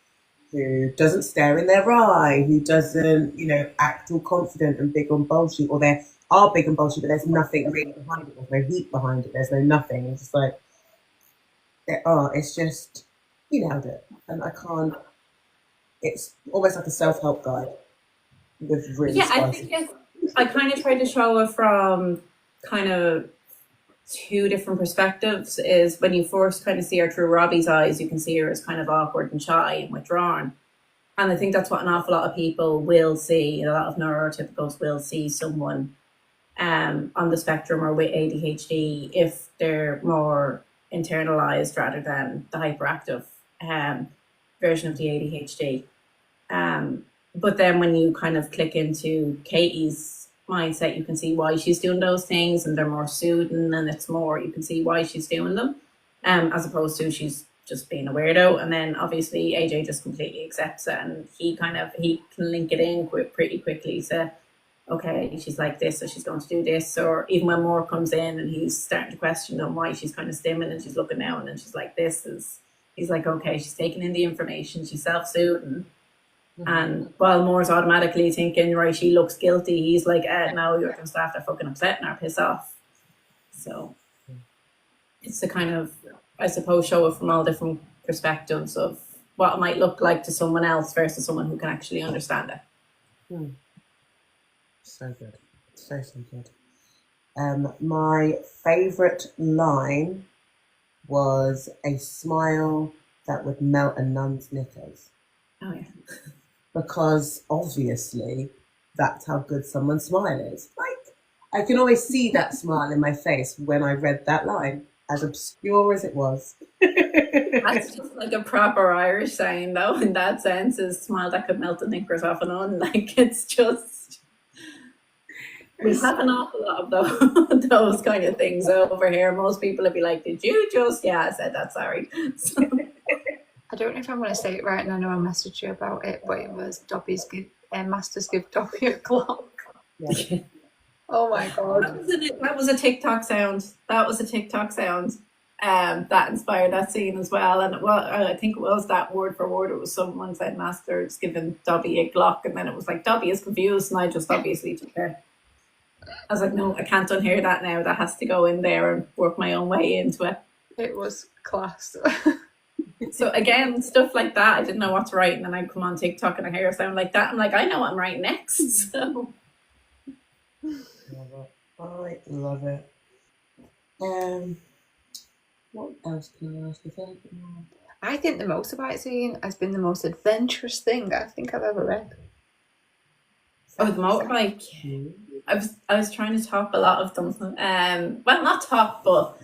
who doesn't stare in their eye, who doesn't, act all confident and big on bullshit, or they are big and bullshit, but there's nothing really behind it, there's no heat behind it, there's no nothing. It's just like, it's just, you nailed it. And it's almost like a self-help guide with really spicy. I kind of tried to show it from kind of two different perspectives. Is when you first kind of see her through Robbie's eyes, you can see her as kind of awkward and shy and withdrawn. And I think that's what an awful lot of people will see. A lot of neurotypicals will see someone on the spectrum or with ADHD if they're more internalized rather than the hyperactive version of the ADHD. But then when you kind of click into Katie's mindset, you can see why she's doing those things, and they're more soothing, and it's more, you can see why she's doing them, as opposed to she's just being a weirdo. And then obviously AJ just completely accepts it, and he can link it in pretty quickly to, okay, she's like this, so she's going to do this. Or even when more comes in and he's starting to question on why she's kind of stimming and she's looking down and she's like this, he's like, okay, she's taking in the information, she's self-soothing. And while Moore's automatically thinking, right, she looks guilty, he's like, no, you're just after fucking upsetting her, piss off. So it's to kind of, I suppose, show it from all different perspectives of what it might look like to someone else versus someone who can actually understand it. So good. So good. My favourite line was a smile that would melt a nun's knickers. Oh, yeah. Because obviously that's how good someone's smile is. Like, I can always see that smile in my face when I read that line, as obscure as it was. That's just like a proper Irish saying, though, in that sense, is smile that could melt the knickers off an on. Like, it's just, we have an awful lot of those kind of things over here. Most people would be like, did you just, yeah, I said that, sorry. So, I don't know if I'm going to say it right, and I know I messaged you about it, but it was Masters give Dobby a clock. Yeah. Oh my God. That was a TikTok sound. That inspired that scene as well. And I think it was that word for word. It was someone said Master's giving Dobby a Glock, and then it was like Dobby is confused, and I just obviously took her. I was like, no, I can't unhear that now. That has to go in there and work my own way into it. It was class. So again, stuff like that, I didn't know what to write, and then I come on TikTok and I hear a sound like that. I'm like, I know what I'm writing next. So I love it. What else can I ask you? I think the motorbike has been the most adventurous thing I think I've ever read. Oh, the motorbike. I was trying to top a lot of them. Well, not top, but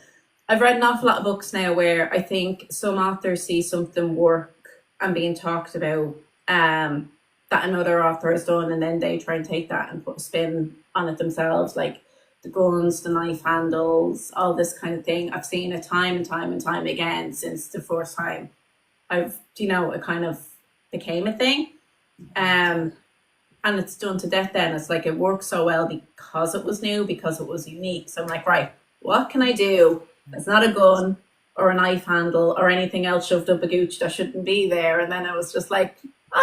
I've read an awful lot of books now where I think some authors see something work and being talked about that another author has done, and then they try and take that and put a spin on it themselves, like the guns, the knife handles, all this kind of thing. I've seen it time and time and time again since the first time it kind of became a thing. And it's done to death then. It's like it works so well because it was new, because it was unique. So I'm like, right, what can I do? It's not a gun or a knife handle or anything else shoved up a gooch that shouldn't be there. And then I was just like,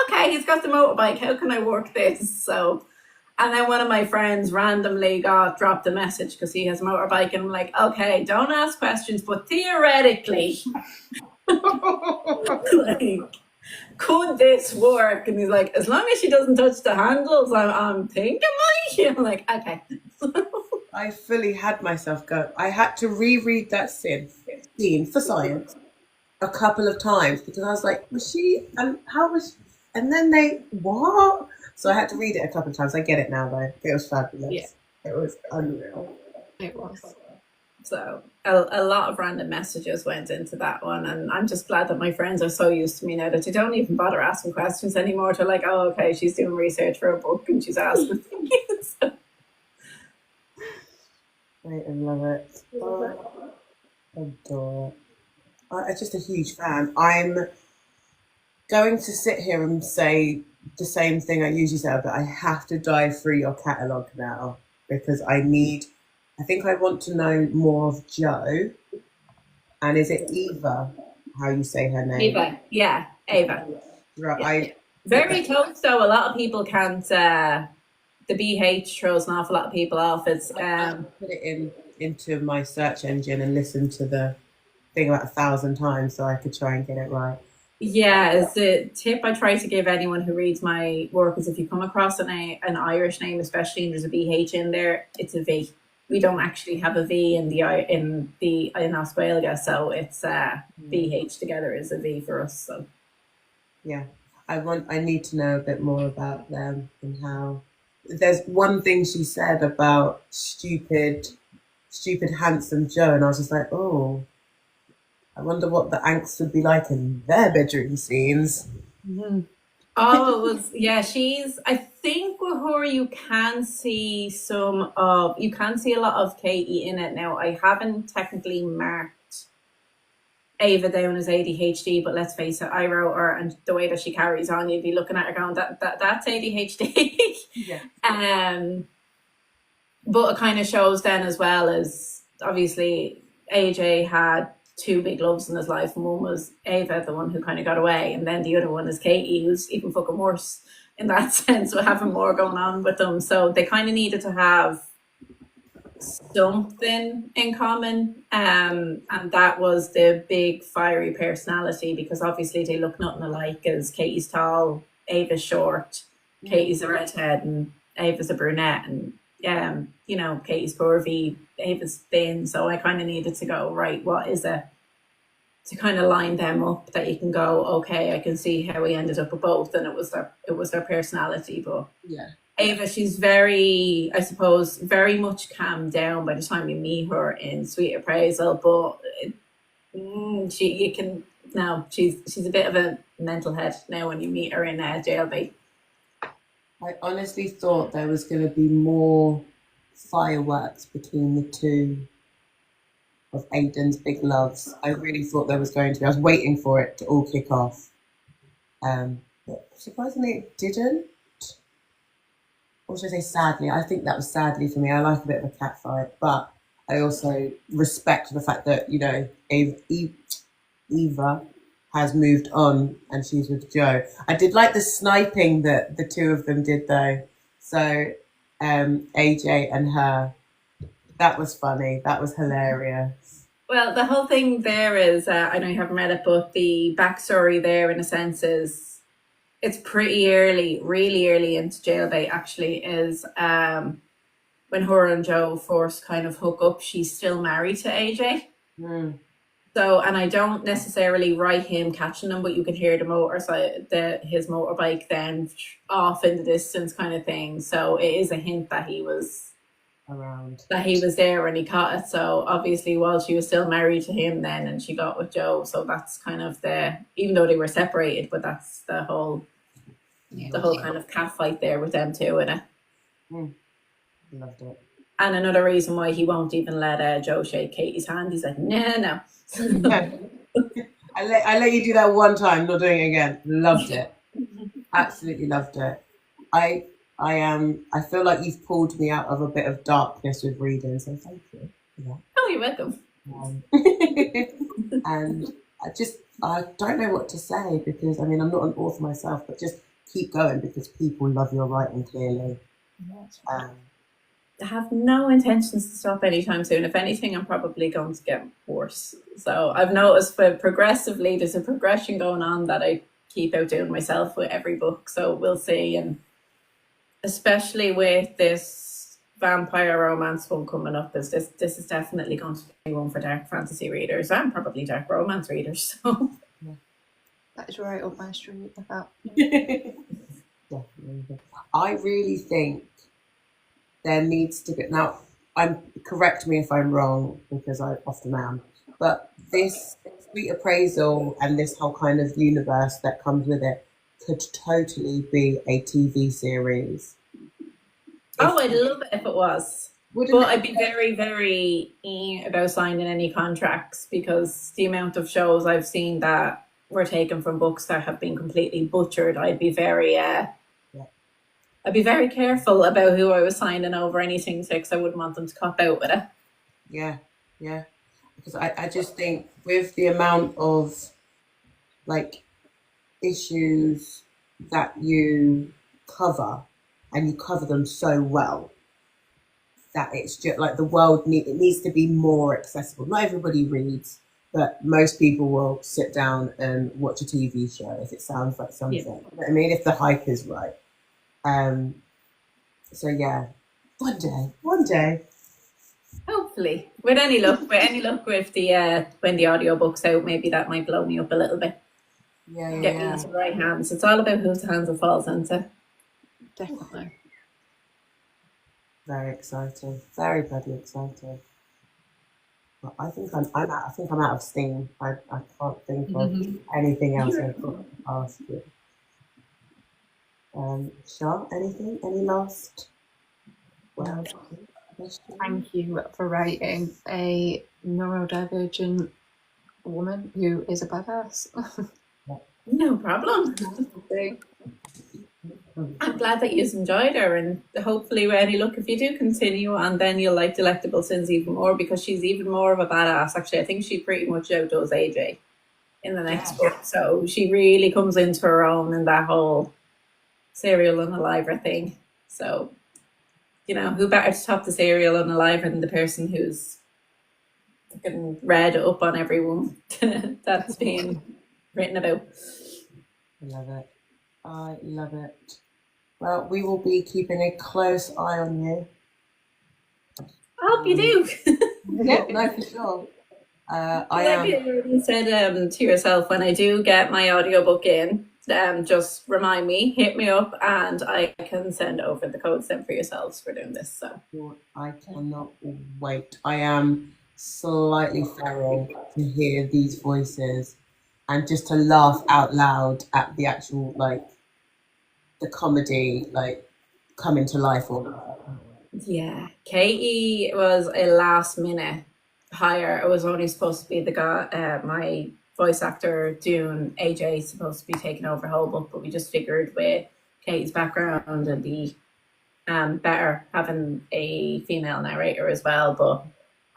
okay, he's got the motorbike. How can I work this? So, and then one of my friends randomly dropped a message because he has a motorbike. And I'm like, okay, don't ask questions, but theoretically, like, could this work? And he's like, as long as she doesn't touch the handles, I'm thinking like, I'm like, okay. I fully had myself go. I had to reread that scene for science a couple of times because I was like, was she, and how was, and then what? So I had to read it a couple of times. I get it now though. It was fabulous. Yeah. It was unreal. It was. So a lot of random messages went into that one, and I'm just glad that my friends are so used to me now that they don't even bother asking questions anymore. They're like, oh, okay, she's doing research for a book and she's asking things. So. I love it. Adore it. I'm just a huge fan. I'm going to sit here and say the same thing I usually say, but I have to dive through your catalogue now because I think I want to know more of Jo. And is it Eva, how you say her name? Eva, yeah, Eva. Right. Yeah. Very close though. A lot of people can't, the BH throws an awful lot of people off. It's I put it into my search engine and listen to the thing about 1,000 times so I could try and get it right. Yeah, it's a tip I try to give anyone who reads my work is if you come across an Irish name, especially and there's a BH in there, it's a V. We don't actually have a V in Australia, so it's BH together is a V for us. So yeah, I need to know a bit more about them and how there's one thing she said about stupid handsome Joe, and I was just like, oh, I wonder what the angst would be like in their bedroom scenes. Mm-hmm. Oh, it was, yeah, I think with her you can see a lot of Katie in it now. I haven't technically marked Ava down as ADHD, but let's face it, I wrote her, and the way that she carries on, you'd be looking at her going, that's ADHD. Yeah. But it kind of shows then as well as obviously AJ had two big loves in his life, and one was Ava, the one who kind of got away, and then the other one is Katie, who's even fucking worse in that sense, with having more going on with them. So they kind of needed to have something in common, and that was the big fiery personality, because obviously they look nothing alike, as Katie's tall, Ava's short, Katie's a redhead and Ava's a brunette, and Katie's curvy, Ava's thin. So I kind of needed to go, right, what is it, to kind of line them up, that you can go, okay, I can see how we ended up with both, and it was their personality. But Yeah. Ava, she's very, I suppose, very much calmed down by the time you meet her in Sweet Appraisal. But she's a bit of a mental head now when you meet her in JLB. I honestly thought there was going to be more fireworks between the two of Aiden's big loves. I really thought there was going to be. I was waiting for it to all kick off. But surprisingly, it didn't. Or should I say sadly? I think that was sadly for me. I like a bit of a cat fight, but I also respect the fact that, Eva has moved on and she's with Joe. I did like the sniping that the two of them did though. So AJ and her, that was funny. That was hilarious. Well, the whole thing there is, I know you haven't read it, but the backstory there in a sense is, it's pretty early, really early into Jailbait actually, is when her and Joe first kind of hook up, she's still married to AJ. Mm. So, and I don't necessarily write him catching them, but you can hear his motorbike then off in the distance kind of thing. So it is a hint that he was around, that he was there when he caught it. So obviously, while she was still married to him then, and she got with Joe, so that's kind of even though they were separated, but that's the whole kind of cat fight there with them two in it. Loved it. And another reason why he won't even let Joe shake Katie's hand. He's like, no. I let you do that one time, not doing it again. Loved it. Absolutely loved it. I feel like you've pulled me out of a bit of darkness with reading, so thank you for that. Oh, you're welcome. And I don't know what to say, because I'm not an author myself, but just keep going, because people love your writing clearly. I have no intentions to stop anytime soon. If anything, I'm probably going to get worse. So I've noticed progressively there's a progression going on that I keep outdoing myself with every book. So we'll see. And especially with this vampire romance one coming up, this is definitely going to be one for dark fantasy readers and probably dark romance readers. So that is right up my street. Definitely. I really think there needs to be, now correct me if I'm wrong, because I often am, but this Sweet Appraisal and this whole kind of universe that comes with it could totally be a TV series. I'd love it if it was. But I'd be very, very about signing any contracts, because the amount of shows I've seen that were taken from books that have been completely butchered, I'd be very careful about who I was signing over anything to, because I wouldn't want them to cop out with it. Yeah. Because I just think with the amount of issues that you cover, and you cover them so well, that it's just the world it needs to be more accessible. Not everybody reads, but most people will sit down and watch a TV show if it sounds like something. Yeah. You know what I mean? If the hype is right. So yeah, one day. Hopefully, with any luck with the when the audiobook's out, maybe that might blow me up a little bit. Get me into the right hands. It's all about whose hands it falls into. Definitely. Very exciting. Very bloody exciting. But I think I'm out of steam. I can't think of anything else I've got to ask you. Shaw, anything? Any last words? Thank you for writing a neurodivergent woman who is a badass. No problem. I'm glad that you enjoyed her, and hopefully, Reddy, look, if you do continue on, then you'll like Delectable Sins even more, because she's even more of a badass. Actually, I think she pretty much outdoes AJ in the next book. So she really comes into her own in that whole Serial Unaliver thing. So, you know, who better to top the Serial Unaliver than the person who's fucking read up on everyone that's being written about. I love it. I love it. Well, we will be keeping a close eye on you. I hope you do. Yeah, no, for sure. Like you said to yourself, when I do get my audiobook in, just remind me, hit me up, and I can send over the codes then for yourselves for doing this. So I cannot wait. I am slightly feral to hear these voices and just to laugh out loud at the actual, like, the comedy, like, coming to life. yeah, Katie was a last minute hire. It was only supposed to be the guy, my voice actor Dune AJ, supposed to be taking over whole book, but we just figured with Katie's background and be better having a female narrator as well. But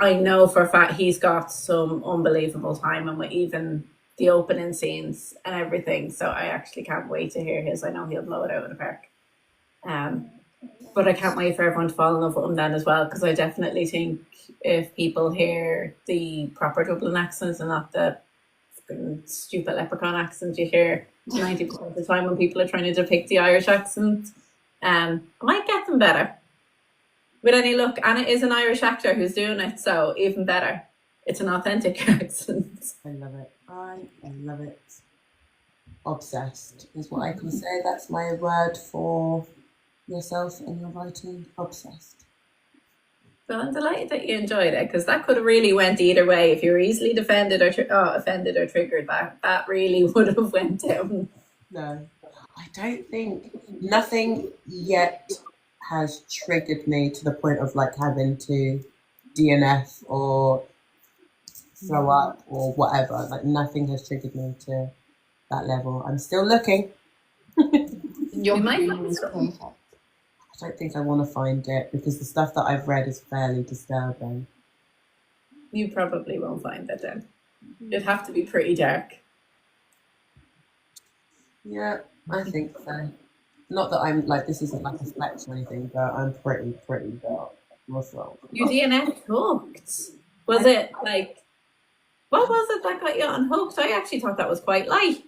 I know for a fact he's got some unbelievable time, and with even the opening scenes and everything. So I actually can't wait to hear his. I know he'll blow it out of the park. But I can't wait for everyone to fall in love with him then as well, because I definitely think if people hear the proper Dublin accents and not the fucking stupid leprechaun accent you hear 90% of the time when people are trying to depict the Irish accent, I might get them better with any luck. And it is an Irish actor who's doing it, so even better. It's an authentic accent. I love it. I love it. Obsessed is what I can say. That's my word for yourself and your writing. Obsessed. Well, I'm delighted that you enjoyed it, because that could have really went either way. If you were easily offended or triggered, that really would have went down. No, I don't think, nothing yet has triggered me to the point of like having to DNF or throw up or whatever. Like, nothing has triggered me to that level. I'm still looking. Your might humor is perfect. I don't think I want to find it, because the stuff that I've read is fairly disturbing. You probably won't find it then. It'd have to be pretty dark. Yeah, I think so. Not that I'm like, this isn't like a flex or anything, but I'm pretty dark myself. You DNF hooked. Was it like, what was it that got you unhooked? I actually thought that was quite light.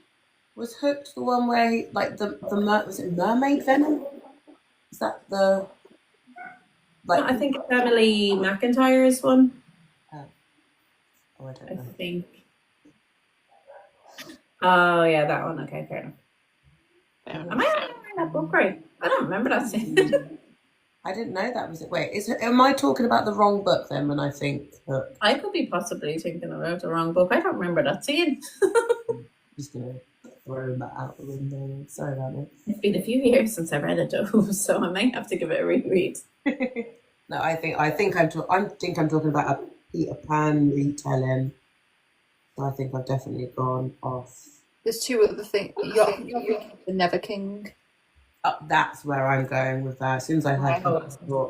Was Hooked the one where he, like was it mermaid venom? Is that the like? No, I think it's Emily McIntyre's one. Oh, I don't I know. think. Oh yeah, that one. Okay, fair enough. Am I remembering that book right? I don't remember that scene. I didn't know that was it. Wait, am I talking about the wrong book then when I think Hooked? I could be possibly thinking about the wrong book. I don't remember that scene. Just gonna throw that out the window. Sorry about it. It's been a few years since I read it though, so I might have to give it a reread. No, I think I'm talking about a Peter Pan retelling. So I think I've definitely gone off. There's two other things. You're thinking the Never King. That's where I'm going with that. As soon as I heard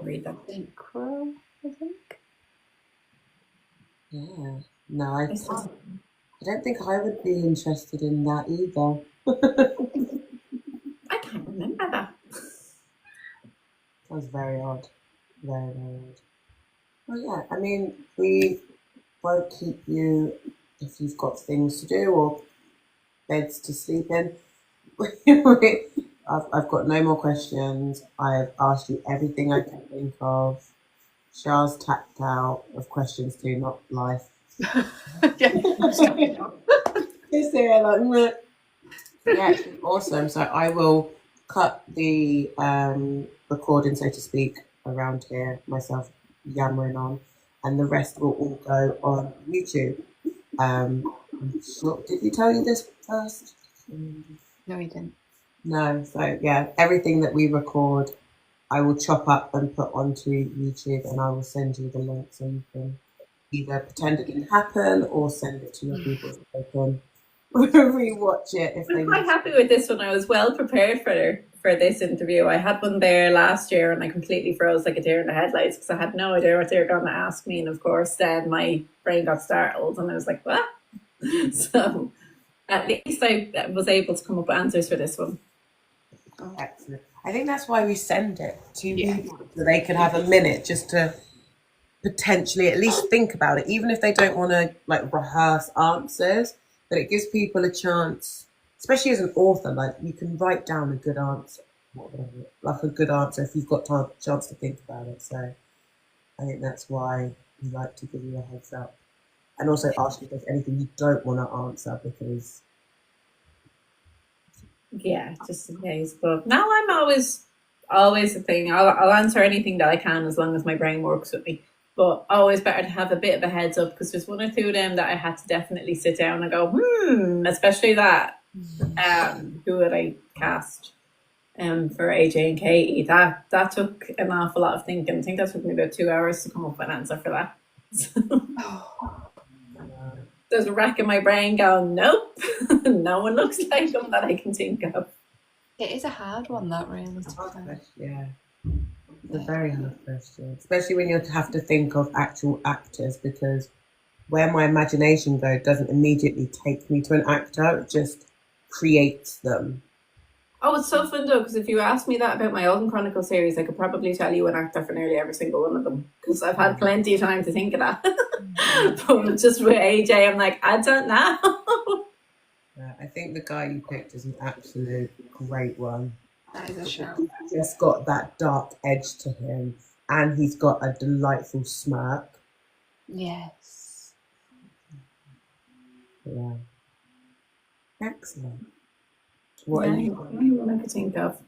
read that. Crow, I think. Yeah. No, I don't think I would be interested in that either. I can't remember that. That was very odd. Very odd. Well, yeah, I mean, we won't keep you if you've got things to do or beds to sleep in. I've got no more questions. I've asked you everything I can think of. Char's tapped out of questions too, not life. Yeah, awesome. So I will cut the recording, so to speak, around here, myself yammering on, and the rest will all go on YouTube. Did we tell you this first? No, you didn't. No, so yeah, everything that we record, I will chop up and put onto YouTube, and I will send you the link so you can either pretend it didn't happen or send it to your people so they can rewatch it if they I'm quite need. happy with this one. I was well prepared for this interview. I had one there last year and I completely froze like a deer in the headlights because I had no idea what they were going to ask me. And of course, then my brain got startled and I was like, what? So at least I was able to come up with answers for this one. Excellent. I think that's why we send it to people so they can have a minute just to potentially at least think about it, even if they don't want to like rehearse answers. But it gives people a chance, especially as an author. Like you can write down a good answer, like a good answer if you've got time, chance to think about it. So I think that's why we like to give you a heads up, and also ask you if there's anything you don't want to answer because. Yeah, just in case. But now I'm always the thing. I'll answer anything that I can as long as my brain works with me. But always better to have a bit of a heads up because there's one or two of them that I had to definitely sit down and go, especially that. Who would I cast for AJ and Katie? That took an awful lot of thinking. I think that took me about 2 hours to come up with an answer for that. There's a rack in my brain going, nope, no one looks like them that I can think of. It is a hard one, that really. Yeah. It's a very hard question, especially when you have to think of actual actors, because where my imagination goes doesn't immediately take me to an actor, it just creates them. Oh, it's so fun though, because if you asked me that about my Olden Chronicle series, I could probably tell you an actor for nearly every single one of them, because I've had plenty of time to think of that. But just with AJ, I'm like, I don't know. I think the guy you picked is an absolute great one. That is a show. He's just got that dark edge to him, and he's got a delightful smirk. Yes. Yeah. Excellent. What are you one I could think of?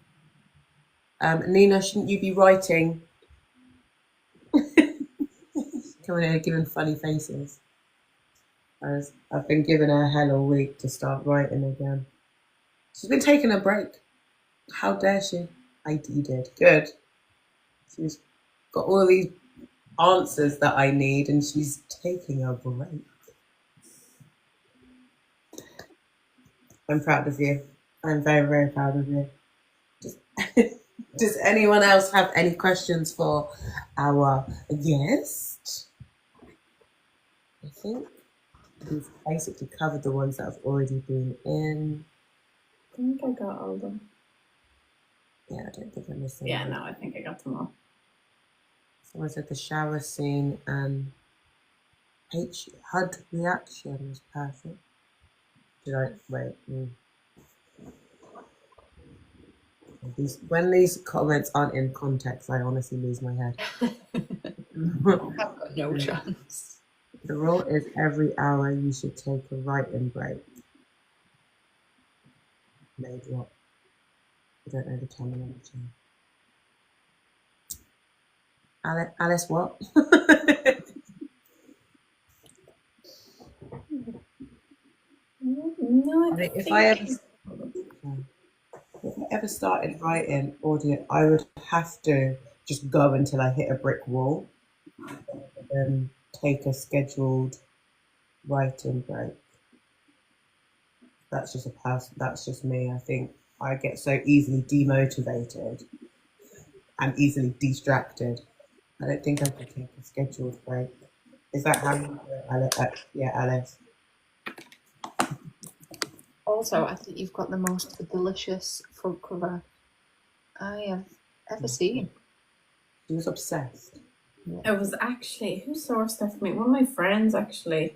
Nina, shouldn't you be writing? Coming in giving funny faces. I've been giving her hell all week to start writing again. She's been taking a break. How dare she? You did. Good. She's got all these answers that I need and she's taking a break. I'm proud of you. I'm very, very proud of you. Does anyone else have any questions for our guest? I think we've basically covered the ones that have already been in. I think I got all of them. Yeah, I don't think I missed any. Yeah, no, I think I got them all. Someone said the shower scene and HUD reaction was perfect. Did I wait? When these comments aren't in context, I honestly lose my head. I've got no chance. The rule is every hour you should take a writing break. Made what? I don't know the terminology. Alice, what? No, If I ever started writing audio, I would have to just go until I hit a brick wall and take a scheduled writing break. That's just that's just me. I think I get so easily demotivated and easily distracted. I don't think I could take a scheduled break. Is that how you do it, Alice? Yeah, Alice. Also, I think you've got the most delicious front cover I have ever seen. She was obsessed. It was actually, who sourced that for me? One of my friends, actually.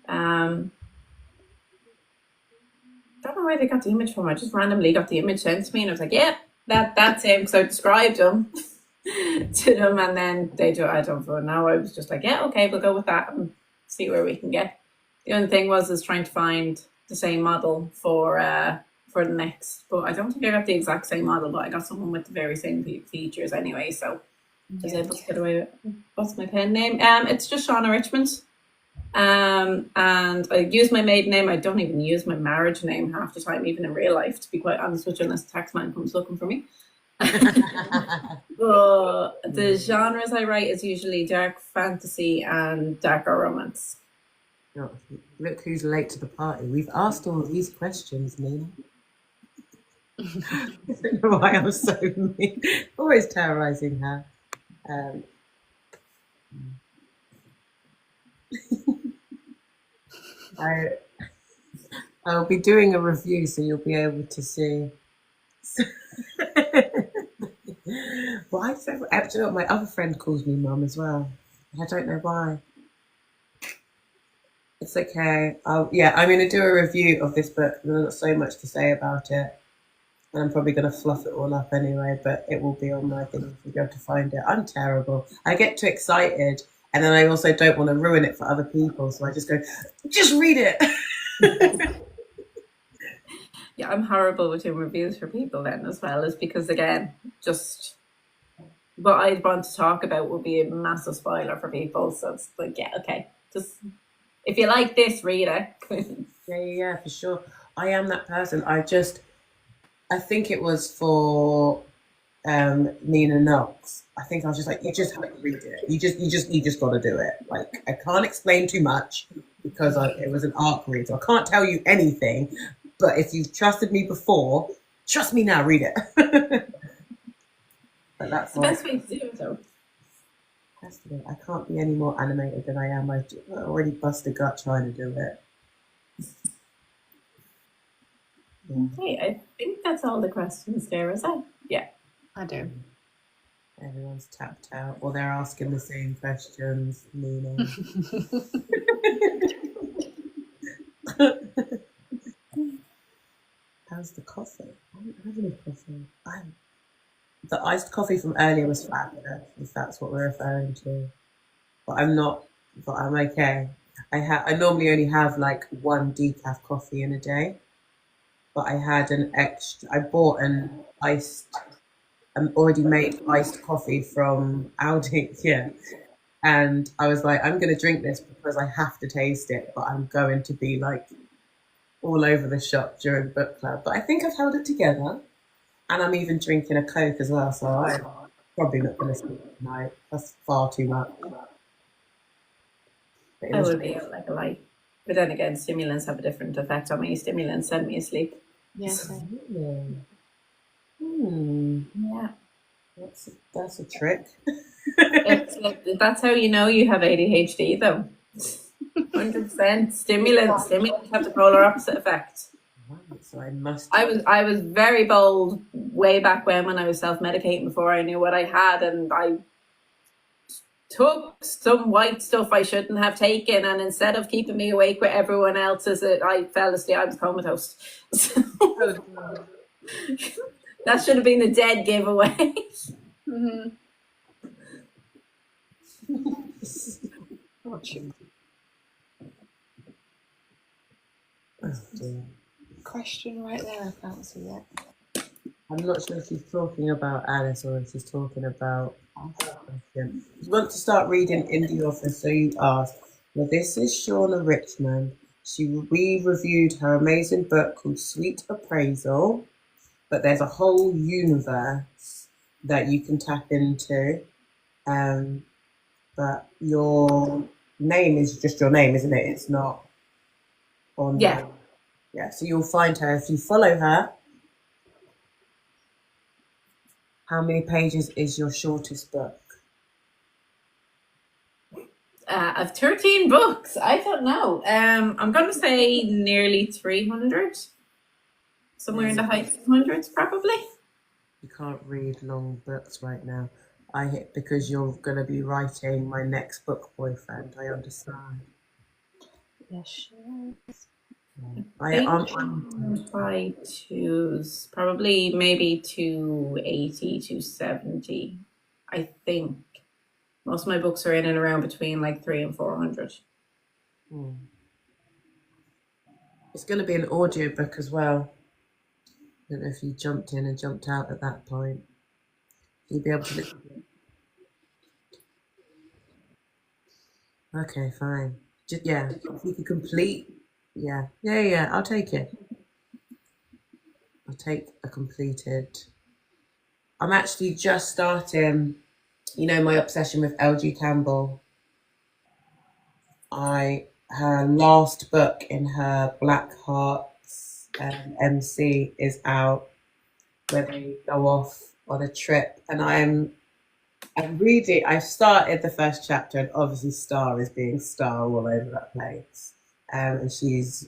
Don't know where they got the image from. I just randomly got the image sent to me and I was like, yeah, that's him. Because I described him to them and then I don't know. I was just like, yeah, okay, we'll go with that and see where we can get. The only thing is trying to find the same model for the next, but I don't think I got the exact same model, but I got someone with the very same features anyway, so I was able to get away with. What's my pen name? It's just Shauna Richmond. And I use my maiden name. I don't even use my marriage name half the time, even in real life, to be quite honest with you, unless the taxman comes looking for me. But the genres I write is usually dark fantasy and darker romance. Oh, look who's late to the party. We've asked all these questions, Nina. I don't know why I'm so mean. Always terrorizing her. I'll be doing a review, so you'll be able to see. Why is that? Actually, my other friend calls me mum as well. I don't know why. It's okay. I'm going to do a review of this book. There's not so much to say about it. And I'm probably going to fluff it all up anyway, but it will be on my thing if you go to find it. I'm terrible. I get too excited, and then I also don't want to ruin it for other people. So I just go, just read it. Yeah, I'm horrible with doing reviews for people then as well, is because, again, just what I'd want to talk about would be a massive spoiler for people. So it's like, yeah, okay. Just, if you like this, read it. Yeah, for sure. I am that person. I think it was for Nina Knox. I think I was just like, you just have to read it. You just got to do it. Like, I can't explain too much because it was an arc read, so I can't tell you anything. But if you've trusted me before, trust me now. Read it. But that's the best way to do it, though. I can't be any more animated than I am. I already bust a gut trying to do it. Okay, I think that's all the questions there, is it? Yeah. I do. Everyone's tapped out, or they're asking the same questions. Nina. How's the coffee? I don't have any coffee. The iced coffee from earlier was fabulous, if that's what we're referring to. But I'm okay. I normally only have like one decaf coffee in a day, but I had I bought an already made iced coffee from Aldi, yeah. And I was like, I'm going to drink this because I have to taste it, but I'm going to be like all over the shop during book club. But I think I've held it together, and I'm even drinking a Coke as well, so I'm probably not going to sleep tonight. That's far too much. I would be like a light. But then again, stimulants have a different effect on me. Stimulants send me asleep. Yes. Yeah. That's a trick. That's how you know you have ADHD, though. 100%. Stimulants have the polar opposite effect. So I must. I was very bold way back when I was self-medicating before I knew what I had, and I took some white stuff I shouldn't have taken, and instead of keeping me awake with everyone else's, I fell asleep. I was comatose. That should have been a dead giveaway. Question right there, I can't see it. I'm not sure if she's talking about Alice or if she's talking about question. You want to start reading indie authors, so you asked. Well, this is Shauna Richmond. We reviewed her amazing book called Sweet Appraisal, but there's a whole universe that you can tap into. But your name is just your name, isn't it? It's not on. Yeah. Yeah. So you'll find her if you follow her. How many pages is your shortest book? Of 13 books, I don't know. I'm going to say nearly 300. Somewhere in the high 200s, probably. You can't read long books right now. Because you're going to be writing my next book, boyfriend. I understand. Yes, she is. I'm by twos, probably maybe 280, 270. I think most of my books are in and around between like 300 and 400. It's going to be an audio book as well. I don't know if you jumped in and jumped out at that point. You'll be able to listen to it. Okay, fine. Just, yeah, if you could complete. Yeah. I'll take it. I'll take a completed. I'm actually just starting. You know my obsession with LG Campbell. Her last book in her Black Hearts MC is out, where they go off on a trip, and I'm reading. I've started the first chapter, and obviously Star is being Star all over that place. And she's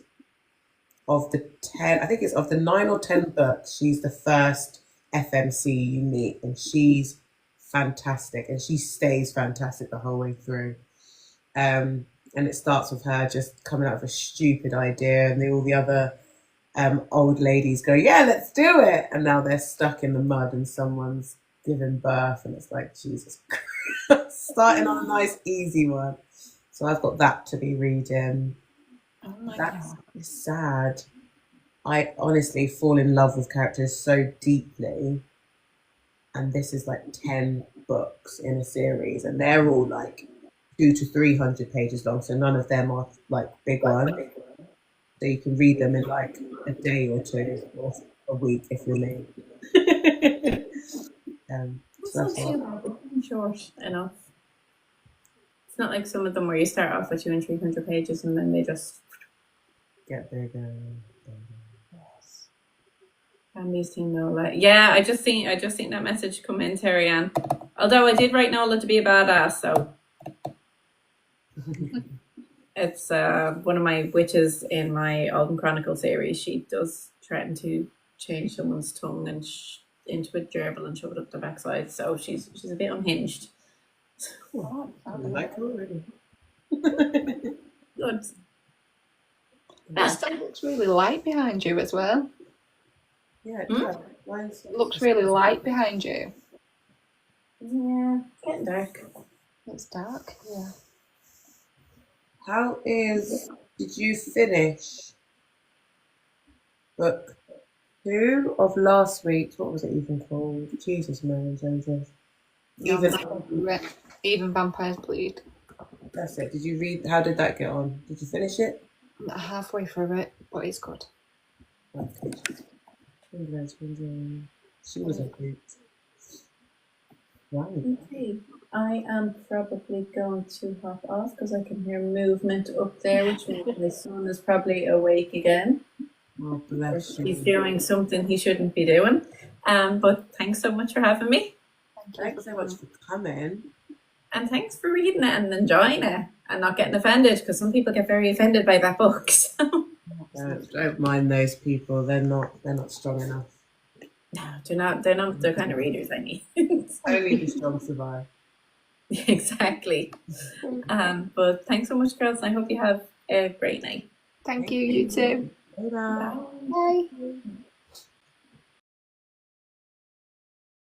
of the 10, I think it's of the 9 or 10 books, she's the first FMC you meet, and she's fantastic, and she stays fantastic the whole way through. And it starts with her just coming out of a stupid idea, and all the other old ladies go, "Yeah, let's do it," and now they're stuck in the mud, and someone's given birth, and it's like, Jesus Christ. Starting on a nice easy one. So I've got that to be reading. Oh my That's God. sad. I honestly fall in love with characters so deeply, and this is like 10 books in a series, and they're all like 200 to 300 pages long, so none of them are like big ones. So you can read them in like a day or two, or a week if you're me. That's So not too bad. It's short enough. It's not like some of them where you start off with 200 and 300 pages and then they just get bigger. and these things know. Like, yeah, I just seen that message come in, Terry Ann. Although I did write Nola to be a badass, so it's one of my witches in my Alden Chronicle series. She does threaten to change someone's tongue and into a gerbil and shove it up their backside. So she's a bit unhinged. Oh, I like her already. Good. that stuff looks really light behind you as well. Yeah, it does. It looks really light behind you. Yeah, it's getting dark. It's dark. Yeah. Did you finish book 2 of last week? What was it even called? Jesus, Mary Joseph. Even Vampires Bleed. That's it. Did you read? How did that get on? Did you finish it? I'm halfway through it, but it's good. Okay. She was a hoot. Right. Okay, I am probably going to hop off because I can hear movement up there, which means my son is probably awake again. Oh, bless you. He's doing something he shouldn't be doing. But thanks so much for having me. Thanks so much for coming. And thanks for reading it and enjoying it and not getting offended, because some people get very offended by that book. So. Don't mind those people. They're not strong enough. No, they're not the kind of readers I need. Only the strong survive. Exactly. But thanks so much, girls. I hope you have a great night. Thank you, you too. Bye. Bye.